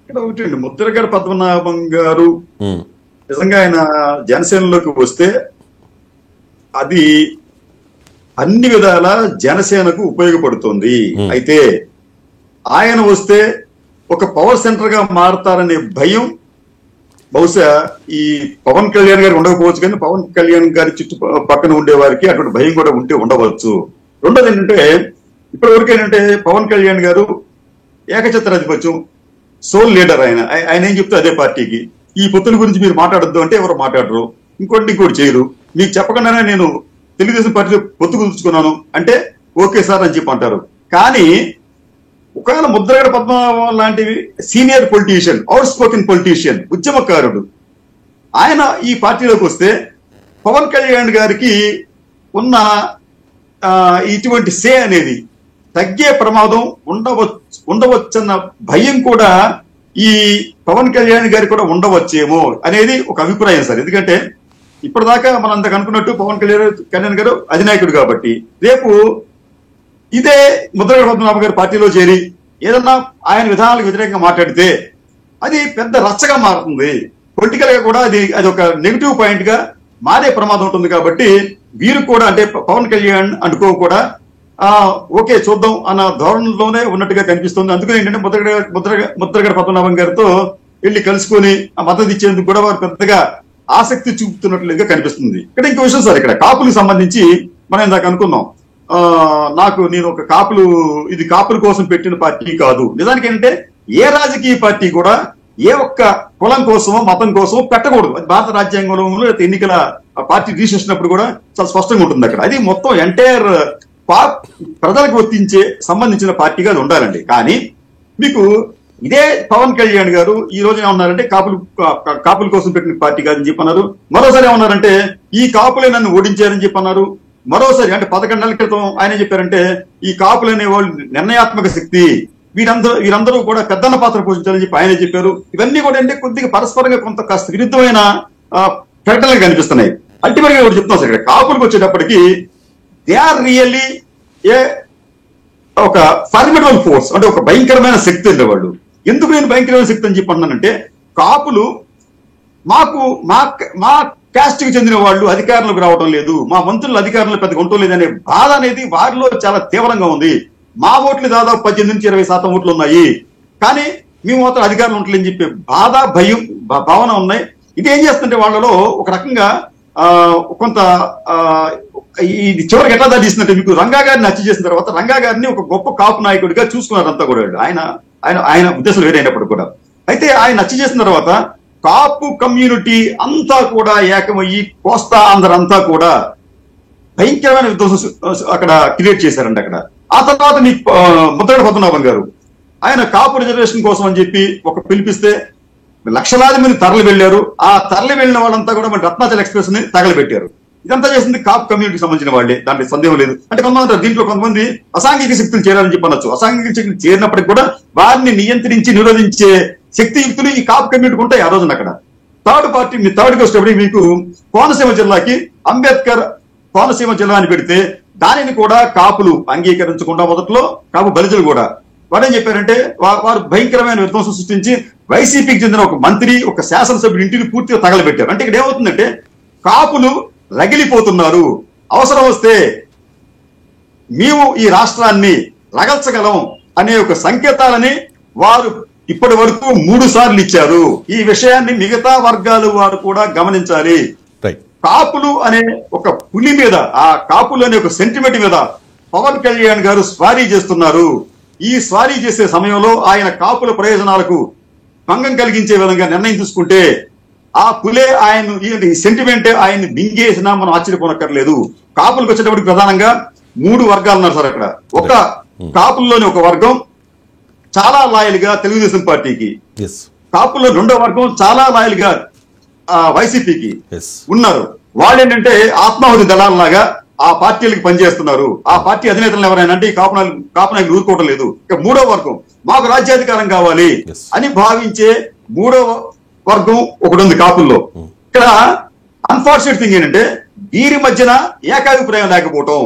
ఇక్కడ ఒకటి, ముద్రగడ పద్మనాభం గారు నిజంగా ఆయన జనసేనలోకి వస్తే అది అన్ని విధాల జనసేనకు ఉపయోగపడుతుంది. అయితే ఆయన వస్తే ఒక పవర్ సెంటర్ గా మారతారనే భయం బహుశా ఈ పవన్ కళ్యాణ్ గారికి ఉండకపోవచ్చు, కానీ పవన్ కళ్యాణ్ గారి చుట్టూ పక్కన ఉండే వారికి అటువంటి భయం కూడా ఉండవచ్చు. రెండోది ఏంటంటే, ఇప్పటి వరకు ఏంటంటే పవన్ కళ్యాణ్ గారు ఏకఛత్రాధిపత్యం, సోల్ లీడర్. ఆయన ఏం చెప్తే అదే పార్టీకి. ఈ పొత్తుల గురించి మీరు మాట్లాడద్దు అంటే ఎవరు మాట్లాడరు, ఇంకోటి చేయరు. మీకు చెప్పకుండానే నేను తెలుగుదేశం పార్టీలో పొత్తు కుదుర్చుకున్నాను అంటే ఓకే సార్ అని చెప్పి అంటారు. కానీ ఒకవేళ ముద్రగడ పద్మనాభం లాంటి senior politician, out spoken politician, ఉద్యమకారుడు, ఆయన ఈ పార్టీలోకి వస్తే పవన్ కళ్యాణ్ గారికి ఉన్న ఇటువంటి సే అనేది తగ్గే ప్రమాదం ఉండవచ్చన్న భయం కూడా ఈ పవన్ కళ్యాణ్ గారికి కూడా ఉండవచ్చేమో అనేది ఒక అభిప్రాయం సార్. ఎందుకంటే ఇప్పటిదాకా మనం అంతకు అనుకున్నట్టు పవన్ కళ్యాణ్ గారు అధినాయకుడు కాబట్టి, రేపు ఇదే ముద్రగడ పద్మనాభం గారి పార్టీలో చేరి ఏదన్నా ఆయన విధానాలకు వ్యతిరేకంగా మాట్లాడితే అది పెద్ద రచ్చగా మారుతుంది. పొలిటికల్ గా కూడా అది ఒక నెగిటివ్ పాయింట్ గా మారే ప్రమాదం ఉంటుంది. కాబట్టి వీరు కూడా అంటే పవన్ కళ్యాణ్ అనుకో కూడా ఓకే చూద్దాం అన్న ధోరణిలోనే ఉన్నట్టుగా కనిపిస్తుంది. అందుకని ఏంటంటే ముద్రగడ పద్మనాభం గారితో వెళ్ళి కలుసుకొని ఆ మద్దతు ఇచ్చేందుకు కూడా వారు పెద్దగా ఆసక్తి చూపుతున్నట్లుగా కనిపిస్తుంది. ఇక్కడ ఇంకో విషయం సార్, ఇక్కడ కాపులకు సంబంధించి మనం ఇందాక అనుకున్నాం, నేను ఒక ఇది కాపుల కోసం పెట్టిన పార్టీ కాదు. నిజానికి ఏంటంటే ఏ రాజకీయ పార్టీ కూడా ఏ ఒక్క కులం కోసమో మతం కోసమో పెట్టకూడదు. అది భారత రాజ్యాంగంలో ఎన్నికల పార్టీ రిజిస్ట్రేషన్ కూడా చాలా స్పష్టంగా ఉంటుంది. అక్కడ అది మొత్తం ఎంటైర్ ప్రజలకు సంబంధించిన పార్టీగా అది ఉండాలండి. కానీ మీకు ఇదే పవన్ కళ్యాణ్ గారు ఈ రోజు ఏమన్నారంటే కాపుల కోసం పెట్టిన పార్టీ కాదని చెప్పన్నారు. మరోసారి ఏమన్నారంటే ఈ కాపులే నన్ను ఓడించారని చెప్పన్నారు. మరోసారి అంటే 11 నెలల క్రితం ఆయన చెప్పారంటే ఈ కాపులు అనే వాళ్ళు నిర్ణయాత్మక శక్తి, వీరందరూ కూడా పెద్దన్న పాత్ర పోషించాలని చెప్పి ఆయన చెప్పారు. ఇవన్నీ కూడా అంటే కొద్దిగా పరస్పరంగా కాస్త విరుద్ధమైన ప్రకటనలు కనిపిస్తున్నాయి. అల్టిమేట్ గా కూడా చెప్తున్నాం సార్, ఇక్కడ కాపులకు వచ్చేటప్పటికి దే ఆర్ రియల్లీ ఒక ఫార్మిడబుల్ ఫోర్స్, అంటే ఒక భయంకరమైన శక్తి అండి వాళ్ళు. ఎందుకు నేను భయంకరమైన శక్తి అని చెప్పి అన్నానంటే కాపులు మా క్యాస్ట్ కి చెందిన వాళ్ళు అధికారంలోకి రావడం లేదు, మా మంత్రులు అధికారంలో పెద్దగా ఉండటం లేదు అనే బాధ అనేది వారిలో చాలా తీవ్రంగా ఉంది. మా ఓట్లు దాదాపు 18 నుంచి 20% ఓట్లు ఉన్నాయి, కానీ మేము మాత్రం అధికారంలో ఉండలేదని చెప్పే బాధ, భయం, భావన ఉన్నాయి. ఇది ఏం చేస్తుంటే వాళ్ళలో ఒక రకంగా కొంత ఇది చివరికి ఎట్లా దాటిస్తుందంటే మీకు రంగా గారిని హత్య చేసిన తర్వాత రంగా గారిని ఒక గొప్ప కాపు నాయకుడిగా చూసుకున్నారంతా కూడా. ఆయన ఉద్దేశం వేరైనప్పుడు కూడా. అయితే ఆయన హత్య చేసిన తర్వాత కాపు కమ్యూనిటీ అంతా కూడా ఏకమయ్యి కోస్తా ఆంధ్ర అంతా కూడా భయంకరమైన విధ్వంసం అక్కడ క్రియేట్ చేశారండి అక్కడ. ఆ తర్వాత మీకు ముద్రగడ పద్మనాభం గారు ఆయన కాపు రిజర్వేషన్ కోసం అని చెప్పి ఒక పిలిపిస్తే లక్షలాది మంది తరలి వెళ్లారు. ఆ తరలి వెళ్ళిన వాళ్ళంతా కూడా మన రత్నాచల్ ఎక్స్ప్రెస్ ని తగలబెట్టారు. ఇదంతా చేసింది కాపు కమ్యూనిటీకి సంబంధించిన వాళ్ళే, దాంట్లో సందేహం లేదు. అంటే కొంతమంది అసాంఘిక శక్తులు చేరాలని చెప్పనొచ్చు. అసాంఘిక శక్తులు చేరినప్పటికీ కూడా వారిని నియంత్రించి నిరోధించే శక్తియుక్తులు ఈ కాపు కమ్యూనిటీకి ఉంటాయి ఆ రోజున అక్కడ. థర్డ్ కి వచ్చేటప్పుడు మీకు కోనసీమ జిల్లాకి అంబేద్కర్ కోనసీమ జిల్లా అని పెడితే దానిని కూడా కాపులు అంగీకరించకుండా మొదట్లో కాపు బలిజలు కూడా వారేం చెప్పారంటే వారు భయంకరమైన విధ్వంసం సృష్టించి వైసీపీకి చెందిన ఒక మంత్రి, ఒక శాసనసభ్యుడి ఇంటిని పూర్తిగా తగలబెట్టారు. అంటే ఇక్కడ ఏమవుతుందంటే కాపులు రగిలిపోతున్నారు. అవసరం వస్తే మేము ఈ రాష్ట్రాన్ని రగల్చగలం అనే ఒక సంకేతాలని వారు ఇప్పటి వరకు 3 సార్లు ఇచ్చారు. ఈ విషయాన్ని మిగతా వర్గాలు వారు కూడా గమనించాలి. కాపులు అనే ఒక పులి మీద, ఆ కాపులు అనే ఒక సెంటిమెంట్ మీద పవన్ కళ్యాణ్ గారు స్వారీ చేస్తున్నారు. ఈ స్వారీ చేసే సమయంలో ఆయన కాపుల ప్రయోజనాలకు భంగం కలిగించే విధంగా నిర్ణయం తీసుకుంటే ఆ పులే ఈ సెంటిమెంటే ఆయన్ని మింగేసినా మనం ఆశ్చర్యపోనక్కర్లేదు. కాపులకు వచ్చేటప్పటికి ప్రధానంగా 3 వర్గాలు ఉన్నారు సార్ అక్కడ. ఒక కాపుల్లోని ఒక వర్గం చాలా లాయల్ గా తెలుగుదేశం పార్టీకి, కాపుల్లో 2వ వర్గం చాలా లాయల్ గా వైసీపీకి ఉన్నారు. వాళ్ళు ఏంటంటే ఆత్మాహుతి దళాలలాగా ఆ పార్టీలకు పనిచేస్తున్నారు. ఆ పార్టీ అధినేతలు ఎవరైనా అంటే ఈ కాపు నాయకులు ఊరుకోవటం లేదు. ఇక 3వ వర్గం మాకు రాజ్యాధికారం కావాలి అని భావించే 3వ వర్గం ఒకటి ఉంది కాపుల్లో. ఇక్కడ అన్ఫార్చునేట్ థింగ్ ఏంటంటే వీరి మధ్యన ఏకాభిప్రాయం లేకపోవటం,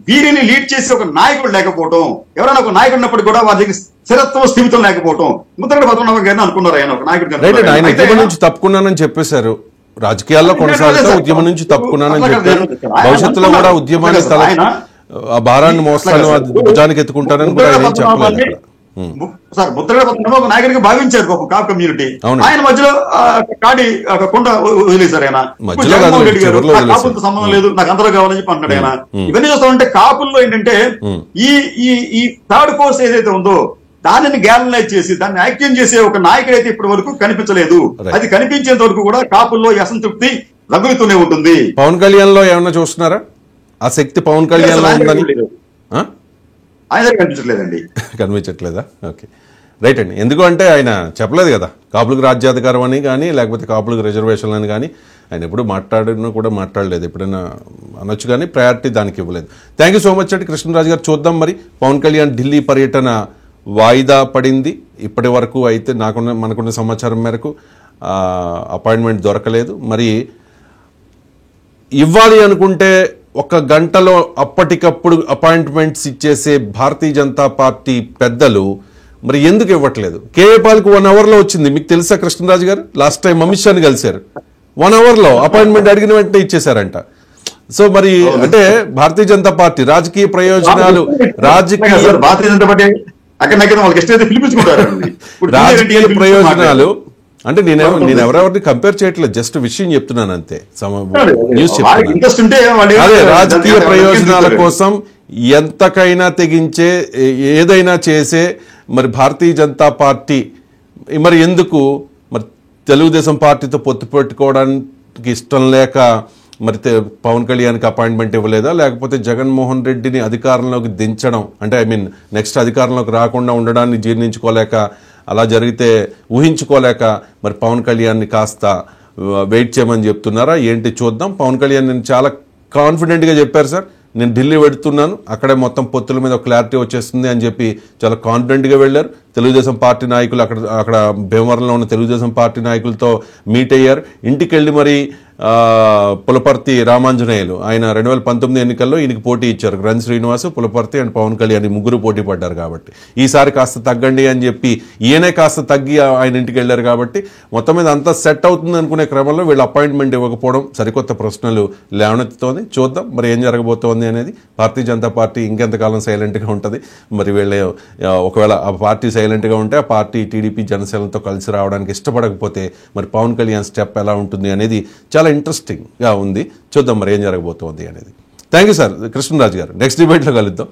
వీరిని లీడ్ చేసి ఒక నాయకుడు లేకపోవటం, ఎవరైనా ఒక నాయకుడు ఉన్నప్పుడు కూడా వారి దగ్గర స్థిరత్వం స్థిమితం లేకపోవటం. ముద్రగడ పద్మనాభం గారిని అనుకున్నారు ఆయన ఒక నాయకుడు. ఆయన ఉద్యమం నుంచి తప్పుకున్నానని చెప్పేశారు, రాజకీయాల్లో కొనసాగుతూ ఉద్యమం నుంచి తప్పుకున్నానని చెప్పారు. భవిష్యత్తులో కూడా ఉద్యమాన్ని ఆ భారాన్ని మోస్తాను, భుజానికి ఎత్తుకుంటానని కూడా ఆయన చెప్పలేదు. సార్ ముద్రగడ పద్మనాభం ఒక నాయకుడిగా భావించారు కాపు కమ్యూనిటీ. ఆయన మధ్యలో కాడి కొండ వదిలేశారు. ఆయన జగన్మోహన్ రెడ్డి గారు కాపులతో సంబంధం లేదు, నాకు అందరూ కావాలని చెప్పి అంటాడు ఆయన. ఇవన్నీ చూస్తామంటే కాపుల్లో ఏంటంటే ఈ థర్డ్ ఫోర్స్ ఏదైతే ఉందో దానిని గ్యాలనైజ్ చేసి దాన్ని యాక్టివ్ చేసే ఒక నాయకుడు అయితే ఇప్పటి వరకు కనిపించలేదు. అది కనిపించేంత వరకు కూడా కాపుల్లో అసంతృప్తి రగులుతూనే ఉంటుంది. పవన్ కళ్యాణ్ లో ఏమన్నా చూస్తున్నారా ఆ శక్తి? పవన్ కళ్యాణ్ లో ఉందని ఆయన కనిపించట్లేదండి. కనిపించట్లేదా? ఓకే, రైట్ అండి. ఎందుకు అంటే ఆయన చెప్పలేదు కదా కాపులకు రాజ్యాధికారం అని కానీ లేకపోతే కాపులకు రిజర్వేషన్లు అని కానీ ఆయన ఎప్పుడు మాట్లాడినా కూడా మాట్లాడలేదు. ఎప్పుడైనా అనొచ్చు కానీ ప్రయారిటీ దానికి ఇవ్వలేదు. థ్యాంక్ యూ సో మచ్ అండి కృష్ణరాజు గారు. చూద్దాం మరి పవన్ కళ్యాణ్ ఢిల్లీ పర్యటన వాయిదా పడింది. ఇప్పటి వరకు అయితే మనకున్న సమాచారం మేరకు అపాయింట్మెంట్ దొరకలేదు. మరి ఇవ్వాలి అనుకుంటే 1 గంటలో అప్పటికప్పుడు అపాయింట్మెంట్స్ ఇచ్చేసే భారతీయ జనతా పార్టీ పెద్దలు మరి ఎందుకు ఇవ్వట్లేదు? కేఏ పాల్కు 1 అవర్లో వచ్చింది. మీకు తెలుసా కృష్ణరాజు గారు? లాస్ట్ టైం అమిత్ షాని కలిశారు, 1 అవర్లో అపాయింట్మెంట్ అడిగిన వెంటనే ఇచ్చేశారంట. సో మరి అంటే భారతీయ జనతా పార్టీ రాజకీయ ప్రయోజనాలు అంటే నేను ఎవరెవరిని కంపేర్ చేయట్లేదు, జస్ట్ విషయం చెప్తున్నాను అంతే, న్యూస్ చెప్తున్నాను. ఇంట్రెస్ట్ ఉంటే అదే రాజకీయ ప్రయోజనాల కోసం ఎంతకైనా తెగించే, ఏదైనా చేసే మరి భారతీయ జనతా పార్టీ మరి ఎందుకు మరి తెలుగుదేశం పార్టీతో పొత్తు పెట్టుకోవడానికి ఇష్టం లేక మరి పవన్ కళ్యాణ్కి అపాయింట్మెంట్ ఇవ్వలేదా, లేకపోతే జగన్మోహన్ రెడ్డిని అధికారంలోకి దించడం అంటే నెక్స్ట్ అధికారంలోకి రాకుండా ఉండడాన్ని జీర్ణించుకోలేక, అలా జరిగితే ఊహించుకోలేక మరి పవన్ కళ్యాణ్ని కాస్త వెయిట్ చేయమని చెప్తున్నారా ఏంటి చూద్దాం. పవన్ కళ్యాణ్ నేను చాలా కాన్ఫిడెంట్గా చెప్పారు సార్, నేను ఢిల్లీ వెళుతున్నాను, అక్కడే మొత్తం పొత్తుల మీద క్లారిటీ వచ్చేస్తుంది అని చెప్పి చాలా కాన్ఫిడెంట్గా వెళ్ళారు. తెలుగుదేశం పార్టీ నాయకులు అక్కడ భీమవరంలో ఉన్న తెలుగుదేశం పార్టీ నాయకులతో మీట్ అయ్యారు. ఇంటికి వెళ్ళి మరి పులపర్తి రామాంజనేయులు ఆయన 2019 ఎన్నికల్లో ఈయనకి పోటీ ఇచ్చారు. గ్రంథ్ శ్రీనివాస్, పులపర్తి అండ్ పవన్ కళ్యాణ్ ముగ్గురు పోటీ పడ్డారు కాబట్టి ఈసారి కాస్త తగ్గండి అని చెప్పి ఈయనే కాస్త తగ్గి ఆయన ఇంటికి వెళ్ళారు కాబట్టి మొత్తం మీద అంతా సెట్ అవుతుంది అనుకునే క్రమంలో వీళ్ళు అపాయింట్మెంట్ ఇవ్వకపోవడం సరికొత్త ప్రశ్నలు లేవనెత్తుతోంది. చూద్దాం మరి ఏం జరగబోతోంది అనేది. భారతీయ జనతా పార్టీ ఇంకెంతకాలం సైలెంట్గా ఉంటుంది మరి వీళ్ళే ఒకవేళ ఆ పార్టీ సైలెంట్గా ఉంటే ఆ పార్టీ టీడీపీ జనసేనతో కలిసి రావడానికి ఇష్టపడకపోతే మరి పవన్ కళ్యాణ్ స్టెప్ ఎలా ఉంటుంది అనేది చాలా ఇంట్రెస్టింగ్గా ఉంది. చూద్దాం మరి ఏం జరగబోతోంది అనేది. థ్యాంక్ యూ సార్ కృష్ణరాజు గారు. నెక్స్ట్ డిబేట్లో కలుద్దాం.